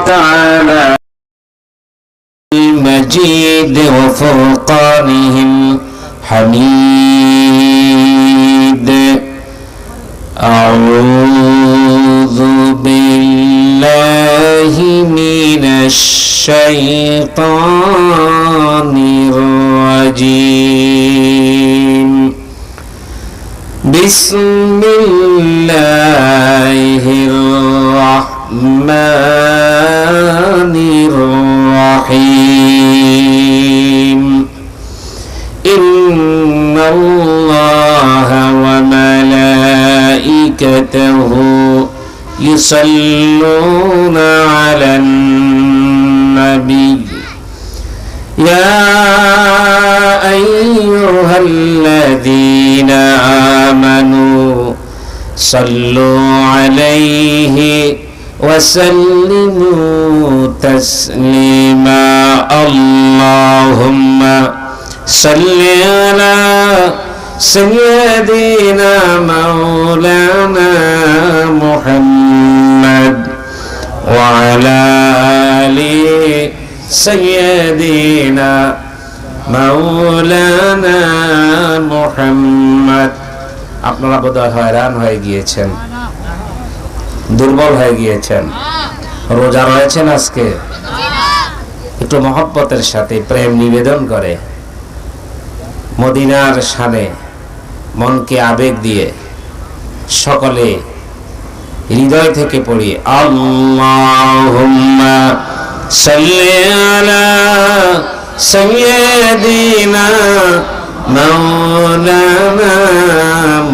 تعالى المجيد وفرقانه الحميد. أعوذ بالله من الشيطان الرجيم. بسم الله الرحمن الرحيم. إن الله وملائكته يصلون على النبي يا أيها الذين آمنوا صلوا عليه وسلموا تسليما. اللهم صل على سيدنا مولانا محمد وعلى آل سيدنا مولانا محمد. আপনারা বোধহয় হয়রান হয়ে গিয়েছেন, দুর্বল হয়ে গিয়েছেন, রোজা রয়েছেন আজকে। একটু মহব্বতের সাথে প্রেম নিবেদন করে মদিনার শানে মনকে আবেগ দিয়ে সকলে হৃদয় থেকে পড়ি আল্লাহুম্মা সাল্লি আলা সাইয়্যিদিনা মাওলানা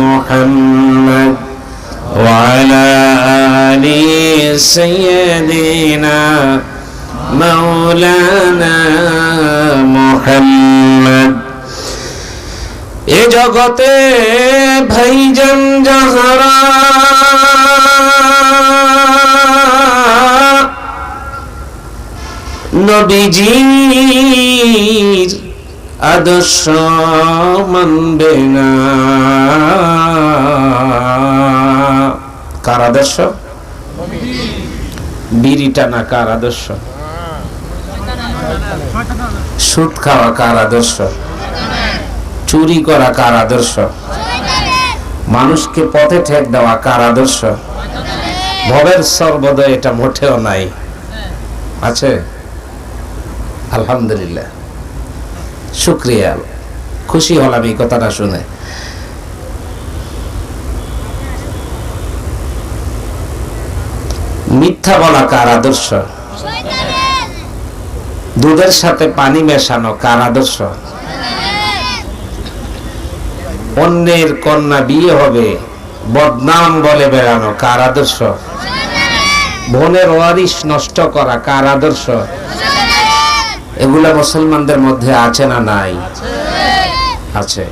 মুহাম্মদ ওয়া আলা আলি সাইয়্যিদিনা মাওলানা মুহাম্মদ। এ জগতে ভাইজান যাহারা নবীজির আদর্শ মানবে না। কার আদর্শ? বিড়ি টানা কার আদর্শ? সুদ খাওয়া কার আদর্শ? চুরি করা কার আদর্শ? মানুষকে পথে ঠেক দেওয়া কার আদর্শ? ভবের সর্বদয় এটা মোটেও নাই। আছে? আলহামদুলিল্লাহ, শুকরিয়া, খুশি হলাম এই কথাটা শুনে। মিথ্যা বলা কার আদর্শ? দুধের সাথে পানি মেশানো কার আদর্শ? অন্যের কন্যা বিয়ে হবে বদনাম বলে বেড়ানো কার আদর্শ? বোনের ওয়ারিশ নষ্ট করা কার আদর্শ? এগুলা মুসলমানদের মধ্যে আছে না নাই? আছে।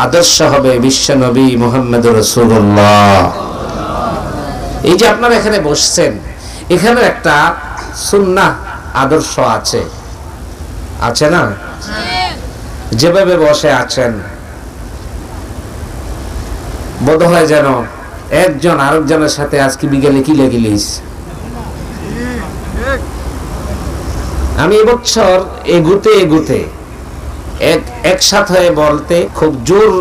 আদর্শ হবে বিশ্ব নবী মুহাম্মদুর রাসূলুল্লাহ। এই যে আপনারা এখানে বসছেন, এখানে একটা সুন্নাহ আদর্শ আছে, আছে না? যেভাবে বসে আছেন বোধ হয় যেন একজন আরেকজনের সাথে আজকে বিকেলে কি লেগিলিস। আমি এবছর এগুতে এগুতে একসাথ হয়ে বলতে খুব জোর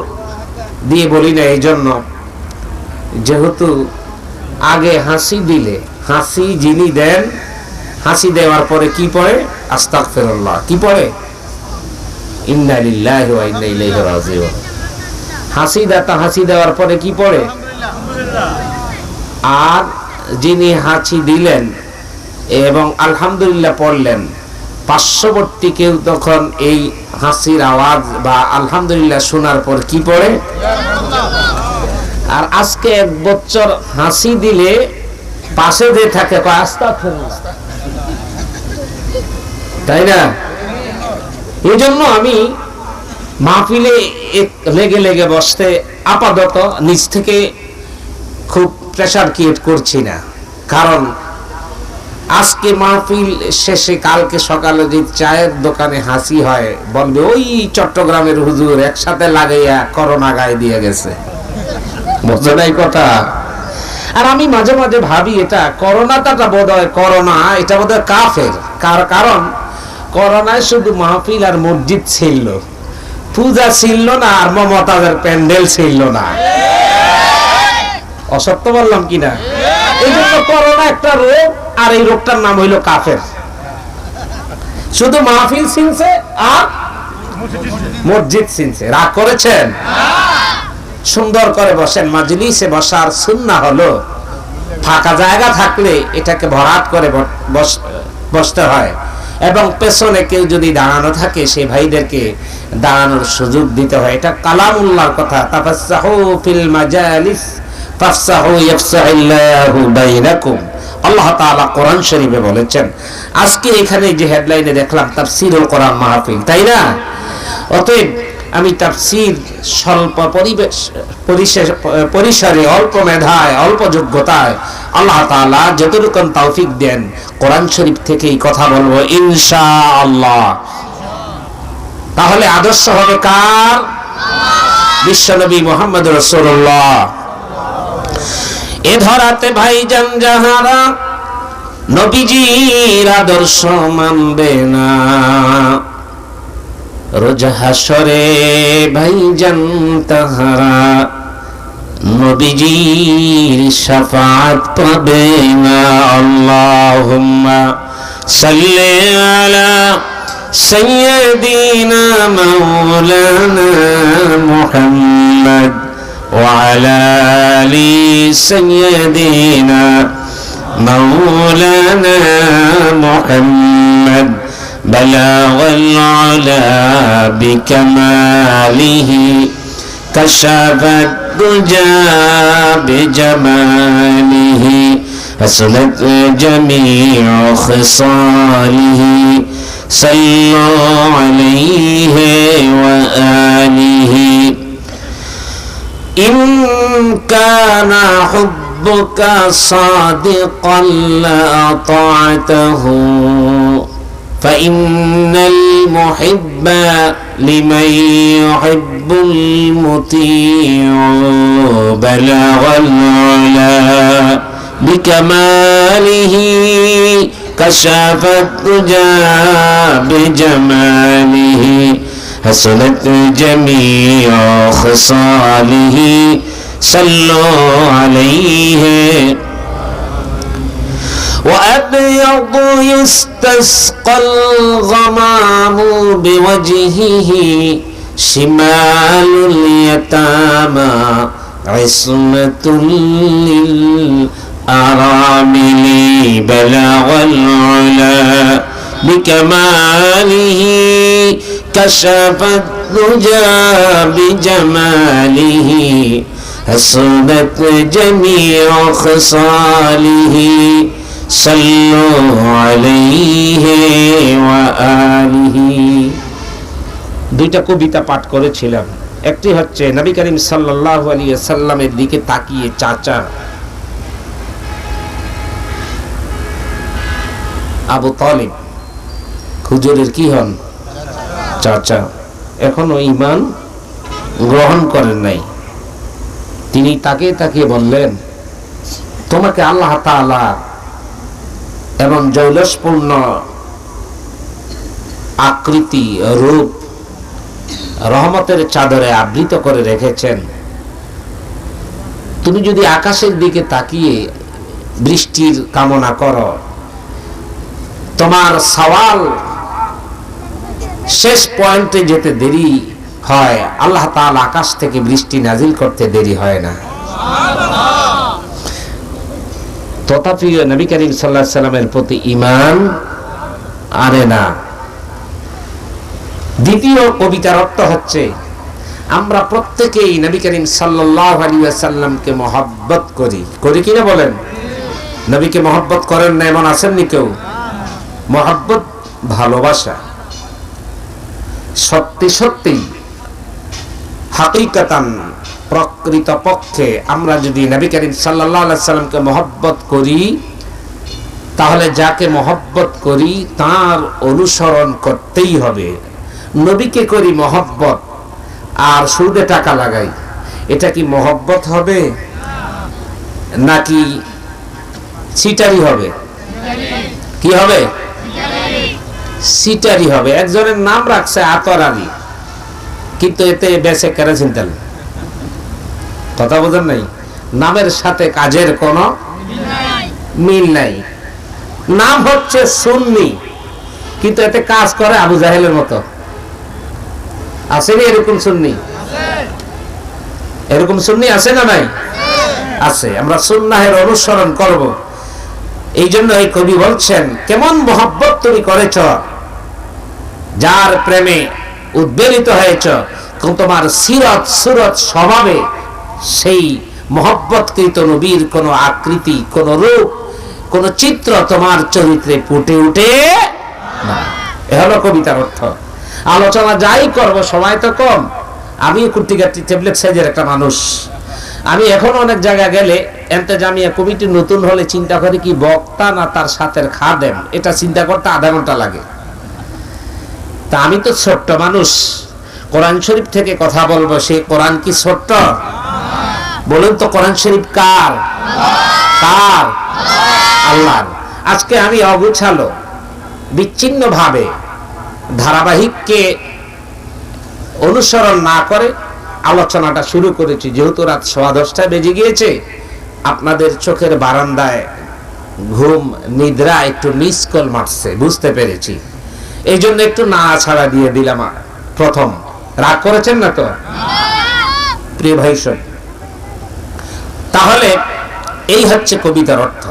দিয়ে বলি না, এই জন্য যেহেতু আগে হাসি দিলে, হাসি যিনি দেন, হাসি দেওয়ার পরে কি পড়ে? আস্তাগফিরুল্লাহ। কি পড়ে? ইন্না লিল্লাহি ওয়া ইন্না ইলাইহি রাজিউন। হাসি দাতা হাসি দেওয়ার পরে কি পড়ে? আর যিনি হাসি দিলেন এবং আলহামদুলিল্লাহ পড়লেন, পার্শ্ববর্তী কেউ তখন এই হাসির আওয়াজ বা আলহামদুলিল্লাহ শোনার পর কি পড়ে? আর আজকে এক বছর হাসি দিলে পাশে দিয়ে থাকে আস্তাগফিরুল্লাহ, তাই না? এই জন্য আমি মাহফিলে লেগে লেগে বসতে আপাতত নিজ থেকে খুব প্রেসার ক্রিয়েট করছি না, কারণ আজকে মাহফিল শেষে কালকে সকালে যে চায়ের দোকানে হাসি হয়, বলবে ওই চট্টগ্রামের হুজুর একসাথে লাগাইয়া করোনা গায়ে দিয়ে গেছে। বুঝলেন এই কথা? আর আমি মাঝে মাঝে ভাবি এটা করোনাটা বোধহয় করোনা, এটা বোধহয় কাফের। কারণ করোনায় শুধু মাহফিল আর মসজিদ ছিল, পূজা ছিল না, আর মমতাজের প্যান্ডেল ছিল না। অসত্য বললাম কিনা? এই জন্য করোনা একটা রোগ, আর এই রোগটার নাম হইল কাফের। শুধু মাহফিল ছিনছে আর মসজিদ ছিনছে। রাগ করেছেন? সুন্দর করে বসেন। মাজলিসে বসার সুন্নাহ হলো ফাঁকা জায়গা থাকলে এটাকে ভরাট করে বসতে হয়, এবং পেছনে কেউ যদি দাঁড়ানো থাকে সেই ভাইদেরকে দাঁড়ানোর সুযোগ দিতে হয়। এটা কালামুল্লাহর কথা। তাফাসসাহু ফিল মাজালিস ফাফসাহু ইয়াফসাহিল্লাহু বাইনাকুম, আল্লাহ তাআলা কোরআন শরীফে বলেছেন। আজকে এখানে যে হেডলাইনে দেখলাম তাফসীরুল কোরআন মাহফিল, তাই না? অতএব আমি তাফসীর স্বল্প পরিসরে, অল্প মেধায়, অল্প যোগ্যতায় আল্লাহ তাআলা যতটুকু তৌফিক দেন কোরআন শরীফ থেকেই কথা বলবো ইনশাআল্লাহ। তাহলে আদর্শ হবে কার? বিশ্বনবী মুহাম্মদ রাসূলুল্লাহ। এ ধরাতে ভাইজান যাহারা নবীজির আদর্শ মানবে না, রোজ হাসরে ভাইজান তাহারা নবীজির শাফাআত পাবে না। আল্লাহুম্মা সাল্লি আলা সাইয়্যিদিনা মাওলানা মুহাম্মদ ওয়া আলা আলি সাইয়্যিদিনা মাওলানা মুহাম্মদ بلغ العلا بكماله كشف الدجى بجماله حسنت جميع خصاله صلوا عليه وآله إن كان حبك صادقا لأطعته فإن المحب لمن يحب المطيع بلغ العلا بكماله كشف الدجى بجماله حسنت جميع خصاله صلوا عليه وأبيض يستسقى الغمام بوجهه شمال اليتامى عصمة للأرامل بلغ العلا بكماله كشف الدجى بجماله حسنت جميع خصاله صلوا عليه وآله। দুইটা কবিতা পাঠ করেছিলাম। একটি হচ্ছে নবী করিম সাল্লাল্লাহু আলাইহি ওয়াসাল্লামের দিকে তাকিয়ে চাচা আবু তালিব হুজুরের কি হন? চাচা। এখনো ঈমান গ্রহণ করেন নাই। তিনি তাকে তাকিয়ে বললেন, তোমাকে আল্লাহ তাআলা এবং জৌলসপূর্ণ আকৃতি রূপ রহমতের চাদরে আবৃত করে রেখেছেন। তুমি যদি আকাশের দিকে তাকিয়ে বৃষ্টির কামনা করো, তোমার সওয়াল শেষ পয়েন্টে যেতে দেরি হয়, আল্লাহ তাআলা আকাশ থেকে বৃষ্টি নাজিল করতে দেরি হয় না। তথাপি নবী করিম সাল্লাল্লাহু আলাইহি সাল্লামের প্রতি ঈমান আনে না। দ্বিতীয় কবিতার অর্থ হচ্ছে, আমরা প্রত্যেকেই নবী করিম সাল্লাল্লাহু আলাইহি ওয়াসাল্লামকে মহব্বত করি। করি কিনা বলেন? নবীকে মহব্বত করেন না এমন আছেননি কেউ? মহব্বত ভালোবাসা। সত্যি সত্যি হাকিকাতান প্রকৃত পক্ষে আমরা যদি নবী করিম সাল্লাল্লাহু আলাইহি সাল্লামকে মহব্বত করি, তাহলে যাকে মহব্বত করি তার অনুসরণ করতেই হবে। নবীকে করি মহব্বত আর সুদে টাকা লাগাই, এটা কি মহব্বত হবে? নাকি সিটারি হবে? কি হবে? সিটারি হবে। একজনের নাম রাখছে আতর আলী, কিন্তু এতে বেঁচে কেরোসিন তেল। কথা বোঝেন নাই? নামের সাথে কাজের কোনো মিল নাই। নাম হচ্ছে সুন্নি, কিন্তু এতে কাজ করে আবু জাহেলের মতো। আসেনি এরকম সুন্নি? এরকম সুন্নি আছে না নাই? আছে। আমরা সুন্নাহের অনুসরণ করব। এই জন্য এই কবি বলছেন, কেমন মহব্বত তুমি করেছ, যার প্রেমে উদ্বেলিত হয়েছ, তোমার সিরত সুরত স্বভাবে সেই মহব্বতকৃত নবীর কোন আকৃতি, কোন রূপ, কোন চিত্র তোমার চরিত্রে ফুটে উঠে না। এ হলো কবিতার অর্থ। আলোচনা যাই করব, সময় তো কম। আমি কুর্তিকাটি ট্যাবলেট সাইজের একটা মানুষ। আমি এখন অনেক জায়গা গেলে এন্তেজামিয়া কমিটি নতুন হলে চিন্তা করি কি বক্তা না তার সাথে খাদেম, এটা চিন্তা করতে আধা ঘন্টা লাগে। তা আমি তো ছোট্ট মানুষ, কোরআন শরীফ থেকে কথা বলবো। সে কোরআন কি ছোট্ট? বলুন তো, কোরআন শরীফ কার? কার? আল্লাহর। আজকে আমি অগুছালো বিচ্ছিন্ন ভাবে ধারাবাহিককে অনুসরণ না করে আলোচনাটা শুরু করেছি। যেহেতু রাত 10:15 বেজে গিয়েছে, আপনাদের চোখের বারান্দায় ঘুম নিদ্রা একটু মিস কল মারছে, বুঝতে পেরেছি। এই জন্য একটু নাড়াছাড়া দিয়ে দিলাম। প্রথম রাগ করেছেন না তো প্রিয় ভাই সব? তাহলে এই হচ্ছে কবিতার অর্থ।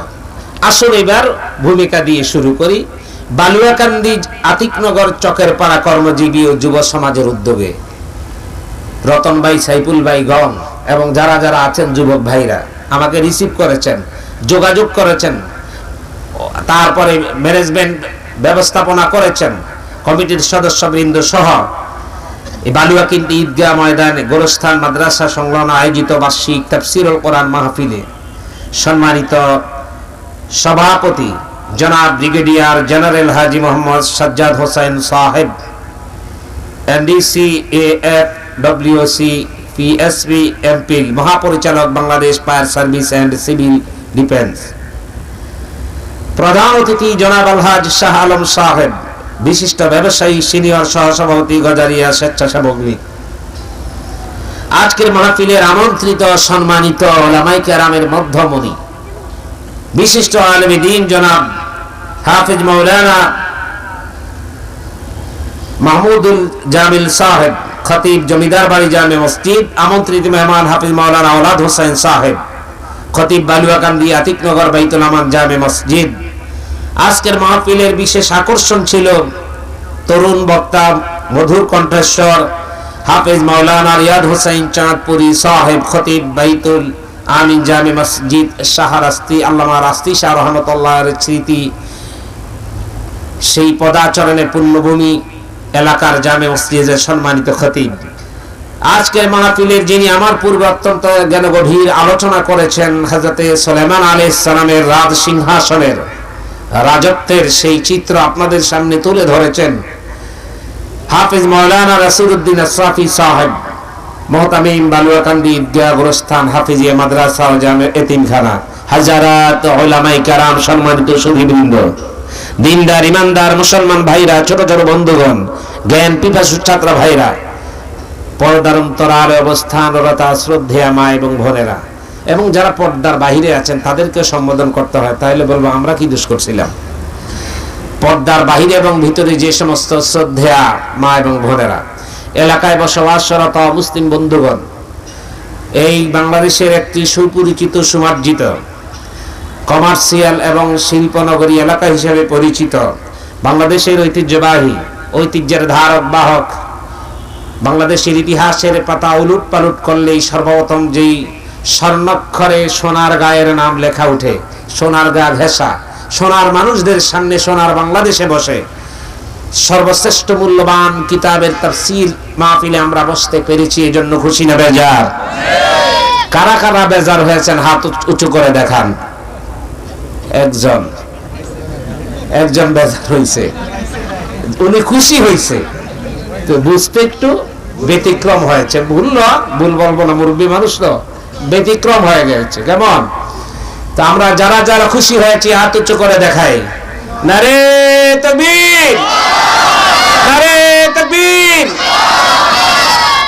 আসুন এবার ভূমিকা দিয়ে শুরু করি। বালুয়াকান্দি আতিকনগর চকের পাড়া কর্মজীবী ও যুব সমাজের উদ্যোগে রতন ভাই, সাইফুল ভাই গণ এবং যারা যারা আছেন যুবক ভাইরা আমাকে রিসিভ করেছেন, যোগাযোগ করেছেন, তারপরে ম্যানেজমেন্ট ব্যবস্থাপনা করেছেন, কমিটির সদস্যবৃন্দ সহ এই বালুয়াকান্দি ঈদগাহ ময়দানে গোরস্থান মাদ্রাসা সংলগ্ন আয়োজিত বার্ষিক তাফসীরুল কোরআন মাহফিলে সম্মানিত সভাপতি জনাব ব্রিগেডিয়ার জেনারেল হাজী মোহাম্মদ সাজ্জাদ হোসেন সাহেব, NDCAF WC PSB এমপিল, মহাপরিচালক Bangladesh fire service and civil defence, প্রধান অতিথি জনাব আলহাজ শাহ আলম সাহেব, বিশিষ্ট ব্যবসায়ী সিনিয়র সহসভাপতি গজারিয়া স্বেচ্ছাসেবক লীগ। আজকের মাহফিলের আমন্ত্রিত সম্মানিত উলামায়ে কেরামের মধ্যমণি বিশিষ্ট আলেমে দ্বীন জনাব হাফেজ মাওলানা মাহমুদুল জামিল সাহেব, খতিব জমিদার বাড়ি জামে মসজিদ। আমন্ত্রিত মেহমান হাফেজ মাওলানা আওলাদ হোসেন সাহেব, খতিব বালুয়াকান্দি আতিকনগর বাইতুল আমান জামে মসজিদ। আজকের মাহফিলের বিশেষ আকর্ষণ ছিল তরুণ বক্তা, মধুর কণ্ঠস্বর হাফেজ মাওলানা রিয়াদ হোসেন চাঁদপুরি সাহেব, খতিব বাইতুল আমিন জামে মসজিদ শাহরাস্তি, আল্লামা রাস্তি শাহ রহমতুল্লাহর স্মৃতি সেই পদাচরণে পুণ্যভূমি এলাকার জামে মসজিদের সম্মানিত খতিব। আজকের মাহফিলের যিনি আমার পূর্বে অত্যন্ত জ্ঞানগভীর আলোচনা করেছেন, হযরতে সুলাইমান আলাইহিস সালামের রাজ সিংহাসনের রাজত্বের সেই চিত্র আপনাদের সামনে তুলে ধরেছেন হাফেজ মাওলানা রাসূলউদ্দিন আশরাফি সাহেব, মুহতামিম বালুয়াকান্দি ঈদগাহ গোরস্থান হাফিজিয়া মাদ্রাসা ও জামে এতিমখানা। হাজারাত উলামায়ে কেরাম, সম্মানিত সুধীবৃন্দ, দিনদার ইমানদার মুসলমান ভাইরা, ছোট ছোট বন্ধুগণ, জ্ঞান পিপাসু ছাত্র ভাইরা, পর্দার অন্তরালে অবস্থানরত শ্রদ্ধেয়া মা এবং বোনেরা, এবং যারা পর্দার বাহিরে আছেন তাদেরকে সম্বোধন করতে হয়, তাহলে বলবো আমরা কি দোষ করছিলাম? পর্দার বাহিরে এবং ভিতরে যে সমস্ত শ্রদ্ধেয়া মা এবং বোনেরা, এলাকায় বসবাসরত মুসলিম বন্ধুগণ, এই বাংলাদেশের একটি সুপরিচিত সুমার্জিত কমার্শিয়াল এবং শিল্পনগরী এলাকা হিসেবে পরিচিত, বাংলাদেশের ঐতিহ্যের ধারক বাহক, বাংলাদেশের ইতিহাসের পাতা উলুট পালুট করলেই সর্বপ্রথম যেই স্বর্ণাক্ষরে সোনার গায়ের নাম লেখা উঠে, সোনার গা ঘেঁষা, সোনার মানুষদের সামনে সোনার বাংলাদেশে বসে সর্বশ্রেষ্ঠ মূল্যবান কিতাবের তাফসীর মাহফিলে আমরা বসতে পেরেছি, এই জন্য খুশি না বেজার? কারা কারা বেজার হয়েছেন হাত উঁচু করে দেখান। একজন বেজার হয়েছে, উনি খুশি হয়েছে, তো বুঝতে একটু ব্যতিক্রম হয়েছে। ভুল বলবো না, মুরব্বী মানুষ তো, ব্যতিক্রম হয়ে গেছে। কেমন তো আমরা যারা যারা খুশি হয়েছি হাত উঁচু করে দেখাই, নারে তাকবীর, নারে তাকবীর।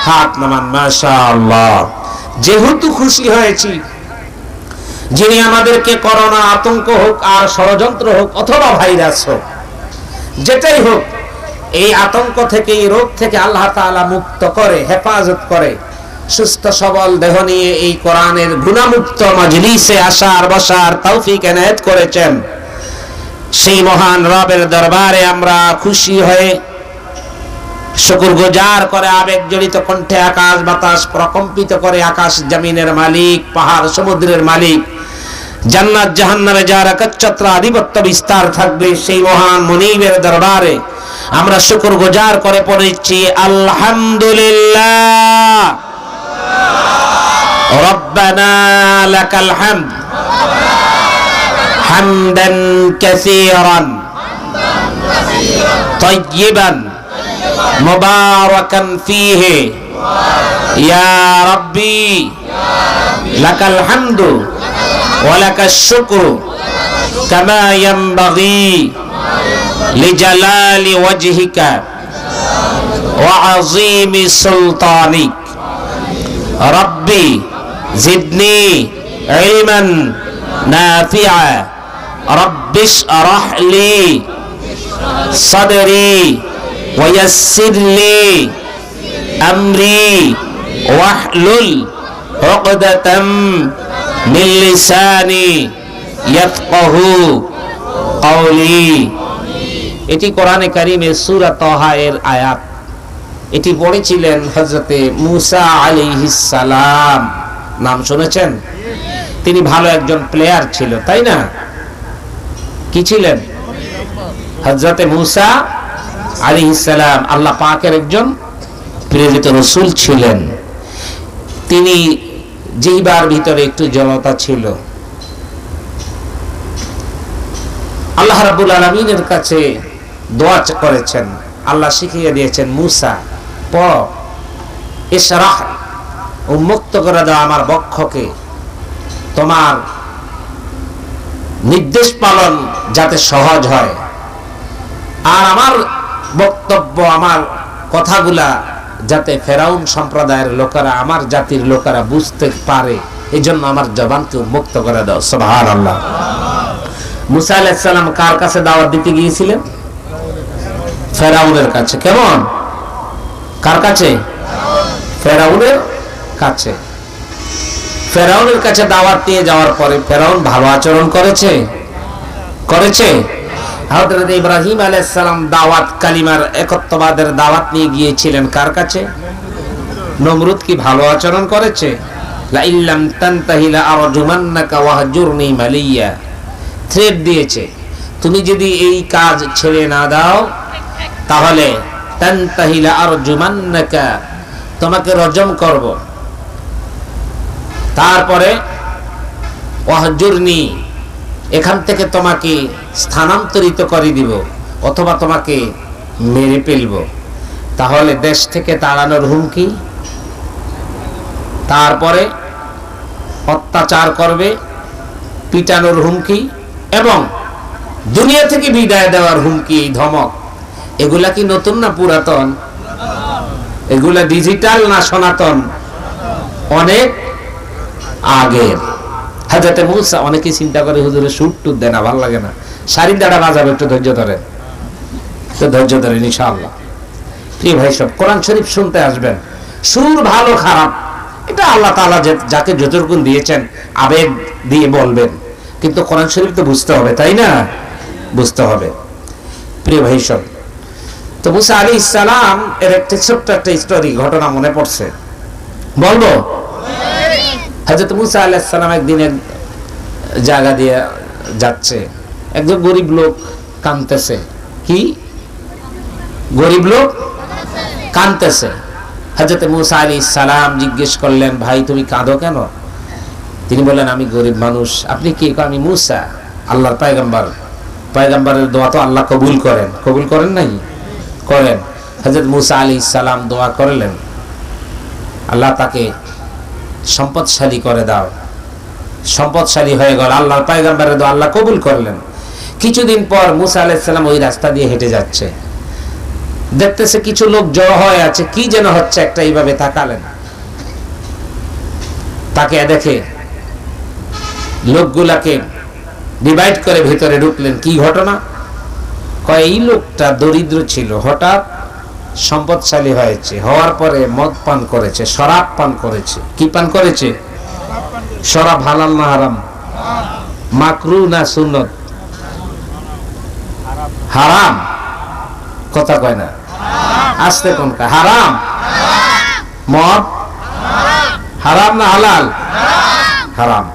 হাত নামান, মাশাআল্লাহ। যেহেতু খুশি হয়েছি, যিনি আমাদেরকে করোনা আতঙ্ক হোক আর ষড়যন্ত্র হোক অথবা ভাইরাস হোক, যেটাই হোক, এই আতঙ্ক থেকে, এই রোগ থেকে আল্লাহ তাআলা মুক্ত করে, হেফাজত করে, সুস্থ সবল দেহ নিয়ে এই কোরআনের গুণামুক্ত মাজলিসে আসার বসার তৌফিক এনায়েত করেছেন। সেই মহান রবের দরবারে আমরা খুশি হয়ে শুকরগুজার করে আবেগ জড়িত কণ্ঠে আকাশ বাতাস প্রকম্পিত করে, আকাশ জমিনের মালিক, পাহাড় সমুদ্রের মালিক, জান্নাত জাহান্নামে যার একচ্ছত্র আধিপত্য বিস্তার থাকবে, সেই মহান মুনিবের দরবারে আমরা শুকরগুজার করে পড়েছি আলহামদুলিল্লাহ রব্বানা লাকাল হামদ হামদান কাসীরান তাইয়িবান মুবারাকান ফীহি ইয়া রাব্বি লাকাল হামদু ওয়া লাকাশ শুকরু কামা ইয়ানবাগী লিজালালি ওয়াজহিকা ওয়া আযীমি সুলতানিক। রাব্বি জিদনি ইলমান নাফিআ রাব্বিশ আরহ লি সাদরি ওয়া ইয়াসসির লি আমরি ওয়াহলুল উকদাতাম মিন লিসানি ইয়াফকাহু কওলি। এটি কোরআনে কারীমের সূরা তাহা এর আয়াত। এটি পড়েছিলেন হযরতে মূসা আলাইহিস সালাম। নাম শুনেছেন? তিনি ভালো একজন প্লেয়ার ছিল, তাই না? কি ছিলেন? হযরতে মূসা আলাইহিস সালাম আল্লাহ পাকের একজন প্রেরিত রাসূল ছিলেন। তিনি জিহ্বার ভিতরে একটু জড়তা ছিল। আল্লাহ রাব্বুল আলামিনের কাছে দোয়া করেছেন, আল্লাহ শিখিয়ে দিয়েছেন, মূসা পড়ো, ইশরাহ, উন্মুক্ত করে দাও আমার বক্ষকে, তোমার নির্দেশ পালন যাতে সহজ হয়, আর আমার বক্তব্য, আমার কথাগুলা যাতে ফেরাউন সম্প্রদায়ের লোকেরা, আমার জাতির লোকেরা বুঝতে পারে, এই জন্য আমার জবানকে উন্মুক্ত করে দাও। সুবহানাল্লাহ। মূসা আলাইহিস সালাম কার কাছে দাওয়াত দিতে গিয়েছিলেন? ফেরাউনের কাছে। কেমন? কার কাছে? ফেরাউনের কাছে। ফেরাউনের কাছে দাওয়াত দিয়ে যাওয়ার পরে ফেরাউন ভালো আচরণ করেছে? করেছে? হযরত ইব্রাহিম আলাইহিস সালাম দাওয়াত, কালিমার একত্ববাদের দাওয়াত নিয়ে গিয়েছিলেন কার কাছে? নমরুদ কি ভালো আচরণ করেছে? লা ইল্লাম তানতাহি লা আরজুমান্নাকা ওয়াহজুরনি মালিয়া। থ্রেট দিয়েছে, তুমি যদি এই কাজ ছেড়ে না দাও তাহলে তানতাহি লা আরজুমান্নাকা, তোমাকে রজম করব। তারপরে ওয়াহজুরনি, এখান থেকে তোমাকে স্থানান্তরিত করে দিব, অথবা তোমাকে মেরে ফেলব। তাহলে দেশ থেকে তাড়ানোর হুমকি, তারপরে অত্যাচার করবে, পিটানোর হুমকি, এবং দুনিয়া থেকে বিদায় দেওয়ার হুমকি, এই ধমক, এগুলা কি নতুন না পুরাতন? এগুলা ডিজিটাল না সনাতন? অনেক আগের। হযরত মূসা, অনেকে চিন্তা করে হুজুরে সুট টুট দেয় না, ভালো লাগে না, শাড়ির দাঁড়া বাজাবে, একটু ধৈর্য ধরেন, একটু ধৈর্য ধরেন ইনশাআল্লাহ। প্রিয় ভাই সব, কোরআন শরীফ শুনতে আসবেন, সুর ভালো খারাপ এটা আল্লাহ তাআলা যাকে যতটুকু দিয়েছেন আবেগ দিয়ে বলবেন, কিন্তু কোরআন শরীফ তো বুঝতে হবে, তাই না? বুঝতে হবে। প্রিয় ভাই সব, তো মূসা আলাইহিস সালাম এর একটা ছোট্ট একটা স্টোরি, ঘটনা মনে পড়ছে, বলবো? হযরত মূসা আলাইহিস সালাম একদিন এক জায়গা দিয়ে যাচ্ছে, একজন গরিব লোক কাঁদতেছে। কি? গরিব লোক কাঁদতেছে। হযরত মূসা আলাইহিস সালাম জিজ্ঞেস করলেন, ভাই তুমি কাঁদো কেন? তিনি বললেন, আমি গরিব মানুষ। আপনি কি? আমি মূসা, আল্লাহর পয়গম্বর। পয়গম্বরের দোয়া তো আল্লাহ কবুল করেন, কবুল করেন নাই? করেন। হযরত মূসা আলাইহিস সালাম দোয়া করলেন, আল্লাহ তাকে সম্পদশালী করে দাও, সম্পদশালী হয়ে গেল, আল্লাহর পয়গম্বরের দোয়া আল্লাহ কবুল করলেন। কিছুদিন পর মুসা আলাইহিস সালাম ওই রাস্তা দিয়ে হেঁটে যাচ্ছে, দেখতেছে কিছু লোক জড়ো হয়ে আছে, কি যেন হচ্ছে একটা, এইভাবে তাকালেন, তাকে দেখে লোকগুলাকে ডিভাইড করে ভিতরে ঢুকলেন। কি ঘটনা? কয় এই লোকটা দরিদ্র ছিল, হঠাৎ সম্পদশালী হয়েছে, হওয়ার পরে মদ পান করেছে, শরাব পান করেছে। কি পান করেছে? শরাব হালাল না হারাম? মাকরু না সুন্নত? হারাম। কথা কয় না, আসতে কোনটা? হারাম। মদ হারাম না হালাল? হারাম।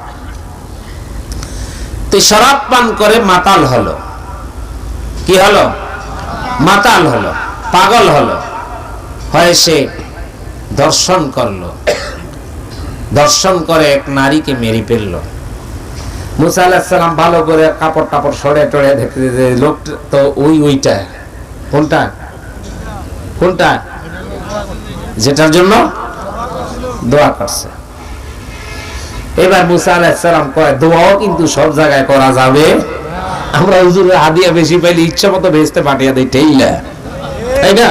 তো শরাব পান করে মাতাল হলো। কি হলো? মাতাল হলো, পাগল হলো, হয় সে দর্শন করলো, দর্শন করে এক নারীকে মেরে ফেললো। মুসা আলাইহিস সালাম ভালো করে কাপড় টাপড় সরে টরে দেখতে, লোকটা তো ওইটা কোনটা? কোনটা? যেটার জন্য দোয়া করছে। এবার মুসা আলাইহিস সালাম কয়, দোয়াও কিন্তু সব জায়গায় করা যাবে। আমরা হুজুরের হাদিয়া বেশি পাইলে ইচ্ছা মতো ভেস্তে পাঠিয়ে দেই, টেইলা, তাই না?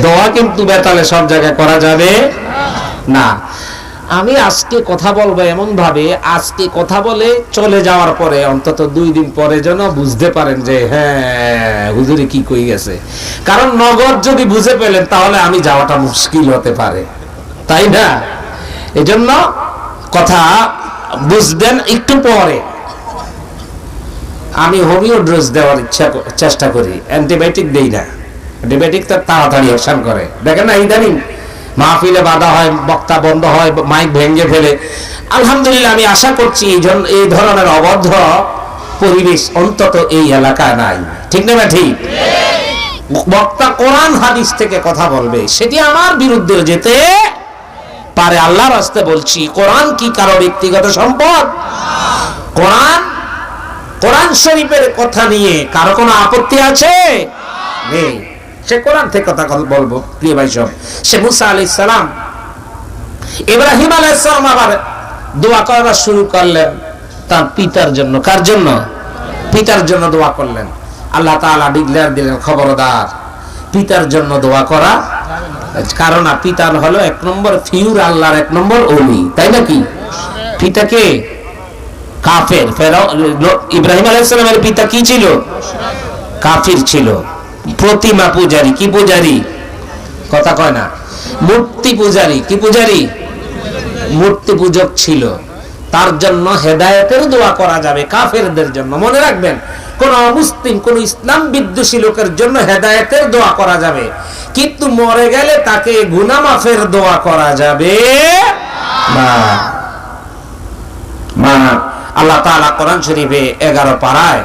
দোয়া কিন্তু বেতালে সব জায়গায় করা যাবে না। আমি আজকে কথা বলবো এমন ভাবে, আজকে কথা বলে চলে যাওয়ার পরে অন্তত 2 দিন পরে যেন বুঝতে পারেন যে হ্যাঁ হুজুরে কি কই গেছে। কারণ নগদ যদি বুঝে পেলেন তাহলে আমি যাওয়াটা মুশকিল হতে পারে, তাই না? এজন্য কথা বুঝবেন একটু পরে। আমি হোমিও ডোজ দেওয়ার চেষ্টা করি, অ্যান্টিবায়োটিক দেই না। অ্যান্টিবায়োটিক তো তাড়াতাড়ি অ্যাকশন করে। দেখেন না ইদানিং মাহফিলে বাধা হয়, বক্তা বন্ধ হয়, মাইক ভেঙে ফেলে। আলহামদুলিল্লাহ, আমি আশা করছি এই ধরনের অভদ্র পরিবেশ অন্তত এই এলাকায় নাই। ঠিক না? ঠিক। বক্তা কোরআন হাদিস থেকে কথা বলবে, সেটি আমার বিরুদ্ধে যেতে পারে। আল্লাহর রাস্তায় বলছি, কোরআন কি কারো ব্যক্তিগত সম্পদ? কোরআন শরীফের কথা নিয়ে কারো কোনো আপত্তি আছে? নেই। সে কোরআন থেকে কথা বলবো। প্রিয় ভাই সব, সে মুসা আলাইহিস সালাম, ইব্রাহিম আলাইহিস সালাম আবার দোয়া করা শুরু করলেন তার পিতার জন্য। কার জন্য? পিতার জন্য দোয়া করলেন। আল্লাহ তাআলা ডিক্লেয়ার দিলেন, খবরদার পিতার জন্য দোয়া করা, কারণ পিতার হলো 1 নম্বর ফিউর আল্লাহর 1 নম্বর ওলি, তাই নাকি? পিতাকে কাফের, ইব্রাহিম আলাইহিস সালামের পিতা কি ছিল? কাফির ছিল, প্রতিমা পূজারী। কি পূজারী? কথা কয় না, মূর্তি পূজারী। কি পূজারী? মূর্তি পূজক ছিল। তার জন্য হেদায়েতের দোয়া করা যাবে, কাফেরদের জন্য। মনে রাখবেন, কোন মুসলিম, কোন ইসলাম বিদ্বেষী লোকের জন্য হেদায়েতের দোয়া করা যাবে, কিন্তু মরে গেলে তাকে গুনাহ মাফের দোয়া করা যাবে না। আল্লাহ তাআলা কোরআন শরীফে 11 পারায়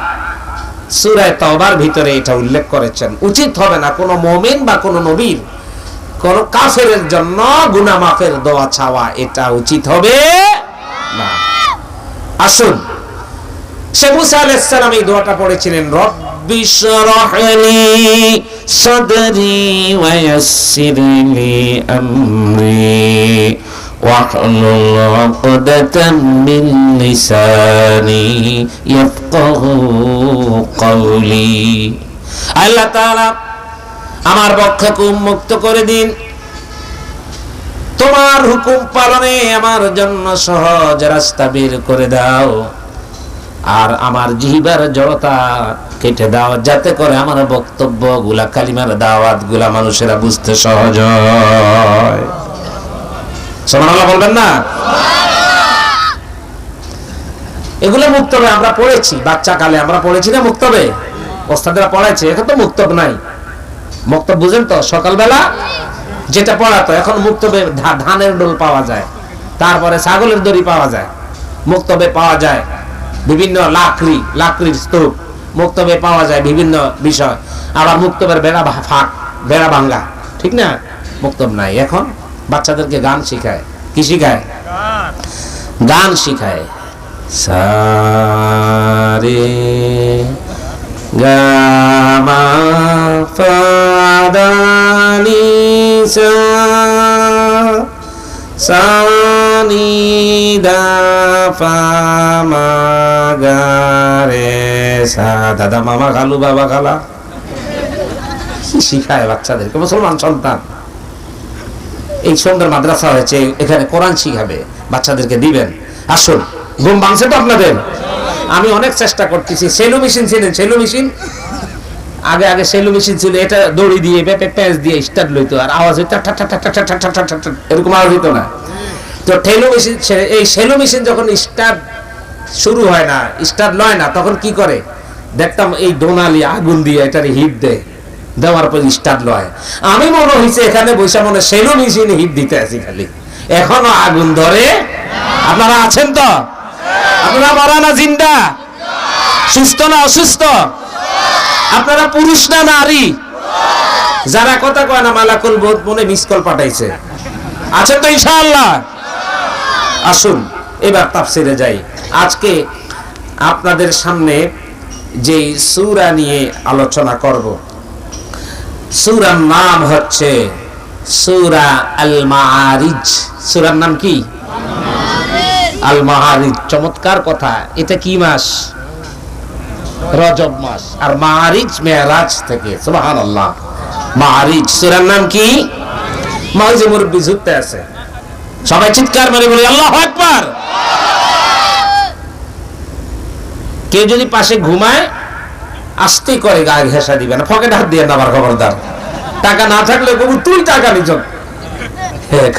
সূরা তাওবার ভিতরে এটা উল্লেখ করেছেন। উচিত হবে না কোন মুমিন বা কোন নবীর কোন কাফেরের জন্য গুনাহ মাফের দোয়া চাওয়া, এটা উচিত হবে না। আসুন, সে মুসা আলাইহিস সালাম এই দোয়াটা পড়েছিলেন, রব্বি শরহলি সাদরি ওয়া ইয়াসসিরলি আমরি واحلل عقدة من لساني يفقهوا قولي। আল্লাহ তাআলা আমার বক্ষকে উন্মুক্ত করে দিন, তোমার হুকুম পালনে আমার জন্য সহজ রাস্তা বের করে দাও, আর আমার জিহ্বার জড়তা কেটে দাও, যাতে করে আমার বক্তব্যগুলা, কালিমার দাওয়াতগুলা মানুষেরা বুঝতে সহজ হয়। সুবহানাল্লাহ বলবেন না? এগুলো মুক্তবে আমরা পড়েছি, বাচ্চা কালে আমরা পড়েছি না মুক্তবে? ওস্তাদরা পড়াইছে। এখন তো মুক্তব নাই। মুক্তব বুঝেন তো? সকালবেলা যেটা পড়াতো, এখন মুক্তবে ধানের ডোল পাওয়া যায়, তারপরে ছাগলের দড়ি পাওয়া যায়, মুক্তবে পাওয়া যায় বিভিন্ন লাকড়ির স্তূপ, মুক্তবে পাওয়া যায় বিভিন্ন বিষয়। আবার মুক্তবের বেড়া ভাঙ্গা, ঠিক না? মুক্তব নাই। এখন বাচ্চাদেরকে গান শিখায়। কি শিখায়? গান শিখায়। সারে গামা ফাদানি সা নি দা পা মা গা রে সা, দাদা মামা খালু বাবা খালা শিখায় বাচ্চাদেরকে, মুসলমান সন্তান। এই সুন্দর মাদ্রাসা হয়েছে, এখানে কোরআন শিখাবে, বাচ্চাদেরকে দিবেন। আসুন, ঘুম ভাঙছে তো আপনাদের? আমি অনেক চেষ্টা করতেছি। সেলো মেশিন ছিলেন, সেলো মেশিন আগে আগে সেলো মেশিন ছিল, এটা দড়ি দিয়ে প্যাঁচ দিয়ে স্টার্ট লইতো, আর আওয়াজ হইতো এরকম আওয়াজ হইতো না। তো ঠেলো মেশিন, এই সেলো মেশিন যখন স্টার্ট শুরু হয় না, স্টার্ট লয় না, তখন কি করে দেখতাম, এই ডোনালি আগুন দিয়ে এটারে হিট দেয়, দেওয়ার পর স্টার্ট লয়। আমি মনে হয়েছে এখানে বৈশা মনে সেলো মেশিন হিট দিতে আছি খালি, এখনো আগুন ধরে। আপনারা আছেন তো? আপনারা মরা না জিন্দা? সুস্থ না অসুস্থ? আপনারা পুরুষ না নারী? যারা কথা কয় না মালাকুল বোধ মনে মিস কল পাঠাইছে, আছেন তো ইনশাআল্লাহ? আসুন এবার তাফসিরে যাই। আজকে আপনাদের সামনে যে সূরা নিয়ে আলোচনা করব, সূরার নাম হচ্ছে সূরা আল মাআরিজ। সূরার নাম কি? আল মাআরিজ। চমৎকার কথা। এটা কি মাস? রজব মাস। আর মাআরিজ মেরাজ থেকে। সুবহানাল্লাহ। মাআরিজ। সূরার নাম কি? মাঝে মুরব্বি ঝুঁকতে আছে, সবাই চিৎকার মেরে বলি আল্লাহু আকবার। কেউ যদি পাশে ঘুমায় আস্তে করে গায়ে ঘেঁষা দিবে না, পকেটে হাত দিয়ে না, আবার খবরদার। টাকা না থাকলে কবু তুই টাকা নিছ,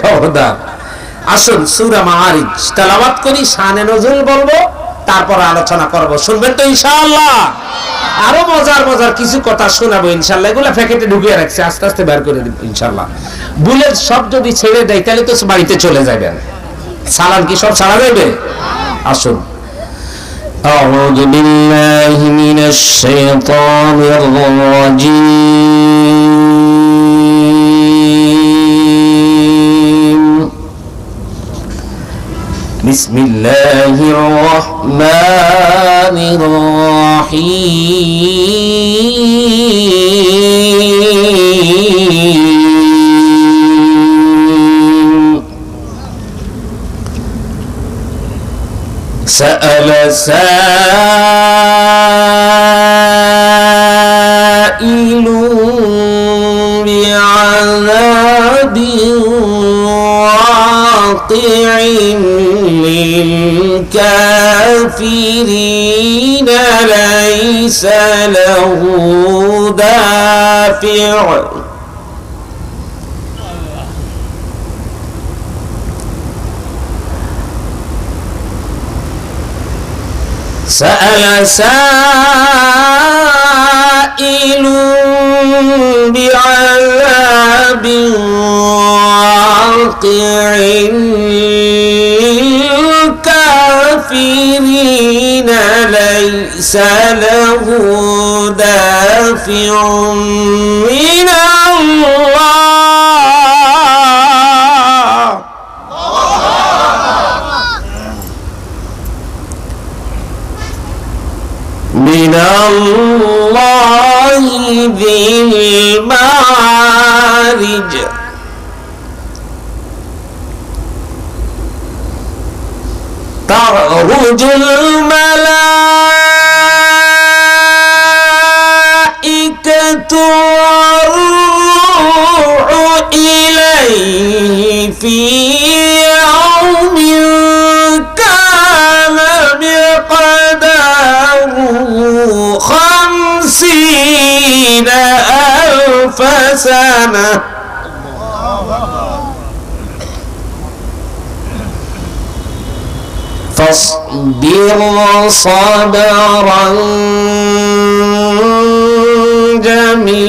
খবরদার। আসুন সূরা মাআরিজ তেলাওয়াত করি, শানে নজুল বলবো, তারপর আলোচনা করব। শুনবেন তো ইনশাআল্লাহ? আরো মজার মজার কিছু কথা শোনাবো ইনশাআল্লাহ। এগুলা প্যাকেটে ঢুকিয়ে রাখছি, আস্তে আস্তে বের করে দিব ইনশাআল্লাহ। বুলেট সব যদি ছেড়ে দেয় তাহলে তো বাড়িতে চলে যাবেন। সালাম কি সব ছাড়া যাবে? আসুন। أعوذ بالله من الشيطان الرجيم. بسم الله الرحمن الرحيم. سأل سائل بعذاب واقع للكافرين ليس له دافع. سأل سائل بعذاب واقع للكافرين ليس له دافع من الله. من الله ذي المعارج. تعرج الملائكة والروح إليه في يوم كان مقداره 50,000 سنة. فاصبر صبرا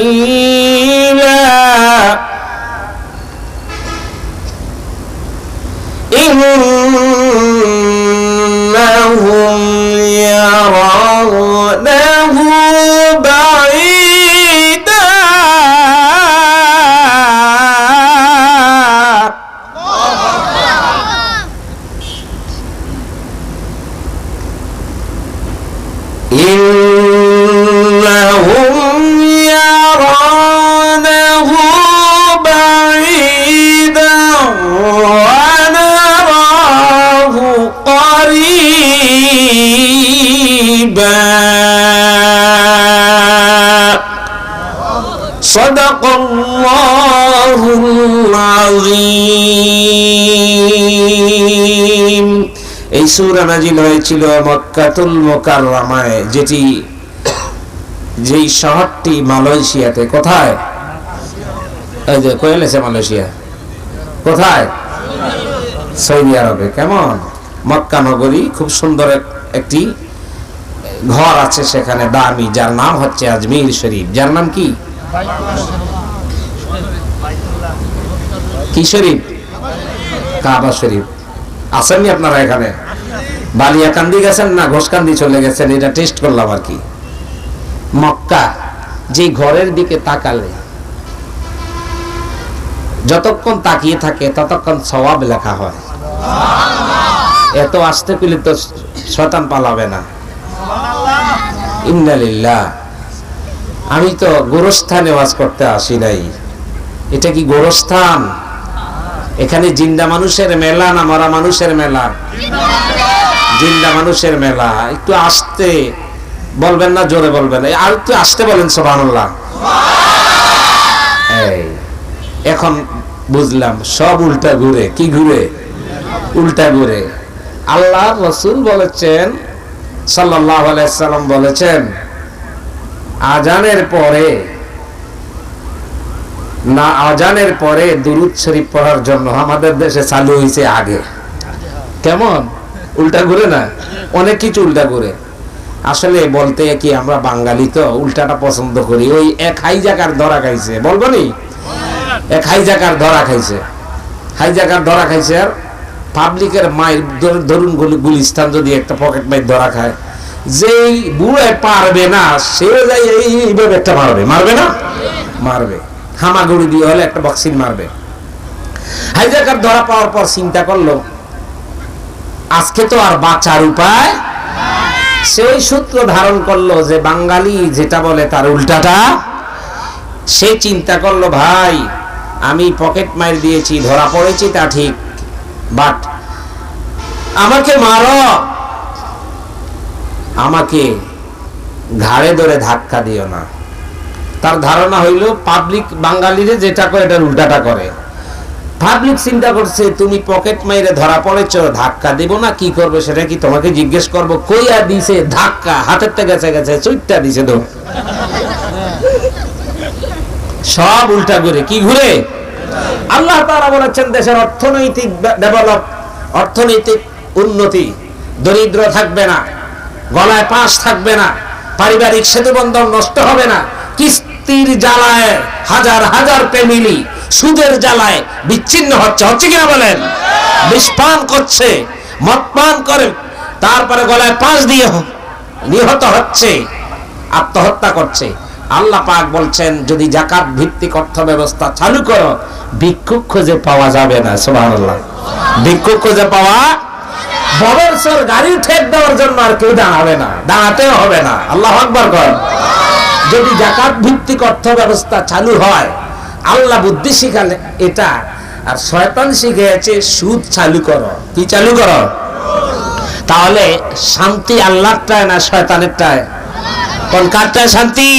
جميلا إنهم يرونه بعيدا إنهم يرونه بعيدا ونراه قريبا রহিম। এই সূরা নাজিল হয়েছিল মক্কাতুল মুকাররমায়, যেই শহরটি মালয়েশিয়াতে। কোথায়? এই যে কইলেছে মালয়েশিয়া, কোথায়? সৌদি আরবে। কেমন মক্কা নগরী, খুব সুন্দর একটি ঘর আছে সেখানে দামি, যার নাম হচ্ছে আজমির শরীফ। যার নাম কি? কি শরীফ? কাবা শরীফ। আসেননি আপনারা এখানে? বালিয়াকান্দি গেছেন না ঘোষকান্দি চলে গেছেন? এটা টেস্ট করলাম আর কি। মক্কা যে ঘরের দিকে তাকালে যতক্ষণ তাকিয়ে থাকে ততক্ষণ সওয়াব লেখা হয়। এত আসতে পেলে তো শয়তান পালাবে না। ইন্নালিল্লাহ। আমি তো গোরস্থানে ওয়াজ করতে আসি নাই। এটা কি গোরস্থান? এখানে জিন্দা মানুষের মেলা না মরা মানুষের মেলা? জিন্দা মানুষের মেলা। একটু আসতে বলবেন না, জোরে বলবেন, আর একটু আসতে বলেন সুবহানাল্লাহ। এই এখন বুঝলাম সব উল্টা ঘুরে। কি ঘুরে? উল্টা ঘুরে। আল্লাহ রাসূল বলেছেন, সাল্লাল্লাহু আলাইহি সাল্লাম বলেছেন, আজানের পরে দুরূদ শরীফ পড়ার জন্য আমাদের দেশে চালু হয়েছে আগে। কেমন উল্টা ঘুরে না? অনেক কিছু উল্টা ঘুরে। আসলে বলতে কি, আমরা বাঙালি তো উল্টাটা পছন্দ করি। ওই এক হাইজাকার ধরা খাইছে, বলবো নি? এক হাইজাকার ধরা খাইছে, হাইজাকার ধরা খাইছে। আর পাবলিকের মায়ের ধরুন গুলিস্তান যদি একটা পকেট মাইর ধরা খায়, যেই বুড়ে পারবে না সে যাই এইভাবে একটা মারবে। মারবে না? মারবে। হামাগুড়ি দিয়ে হলে একটা বক্সিং মারবে। হাইজাকার ধরা পাওয়ার পর চিন্তা করলো আজকে তো আর বাঁচার উপায়। সেই সূত্র ধারণ করলো যে বাঙালি যেটা বলে তার উল্টাটা। সে চিন্তা করলো, ভাই আমি পকেট মার দিয়েছি, ধরা পড়েছি তা ঠিক, বাট আমাকে মারো, আমাকে ঘাড়ে ধরে ধাক্কা দিও না। তার ধারণা হইল পাবলিক বাঙালিরে যেটা করে এটার উল্টাটা করে। পাবলিক চিন্তা করছে তুমি পকেট মাইরে ধরা পড়েছো, ধাক্কা দেব না, কি করবে সেটা কি তোমাকে জিজ্ঞেস করবো? কইয়া দিছে ধাক্কা, হাতের থেকে গেছে গেছে চুইটটা দিছে। তো সব উল্টা ঘুরে। কি ঘুরে? আল্লাহ তাআলা বলেছেন দেশের অর্থনৈতিক ডেভেলপ, অর্থনৈতিক উন্নতি, দরিদ্র থাকবে না, গলায় পাশ থাকবে না, পারিবারিক সেতুবন্ধন নষ্ট হবে না। কিস্তির জ্বালায় হাজার হাজার ফ্যামিলি সুদের জ্বালায় বিচ্ছিন্ন হচ্ছে কিনা বলেন? বিষপান করছে, মদ পান করে, তারপরে গলায় পাশ দিয়ে নিহত হচ্ছে, আত্মহত্যা করছে। আল্লাহ পাক বলছেন যদি যাকাত ভিত্তিক অর্থ ব্যবস্থা চালু করো, ভিক্ষুক খুঁজে পাওয়া যাবে না। সুবহানাল্লাহ। ভিক্ষুক খুঁজে পাওয়া, বড়সড় গাড়ি ঠেক দেওয়ার জন্য আর কেউ দাঁড়াবে না, দাঁড়াতেও হবে না। আল্লাহু আকবার কর। যদি যাকাত ভিত্তিক অর্থ ব্যবস্থা চালু হয়, আল্লাহ বুদ্ধি শিখালে এটা, আর শয়তান শিখিয়েছে সুদ চালু করো। কি চালু করো? তাহলে শান্তি আল্লাহরটায় না শয়তানেরটায়? কোন কারটায় শান্তি?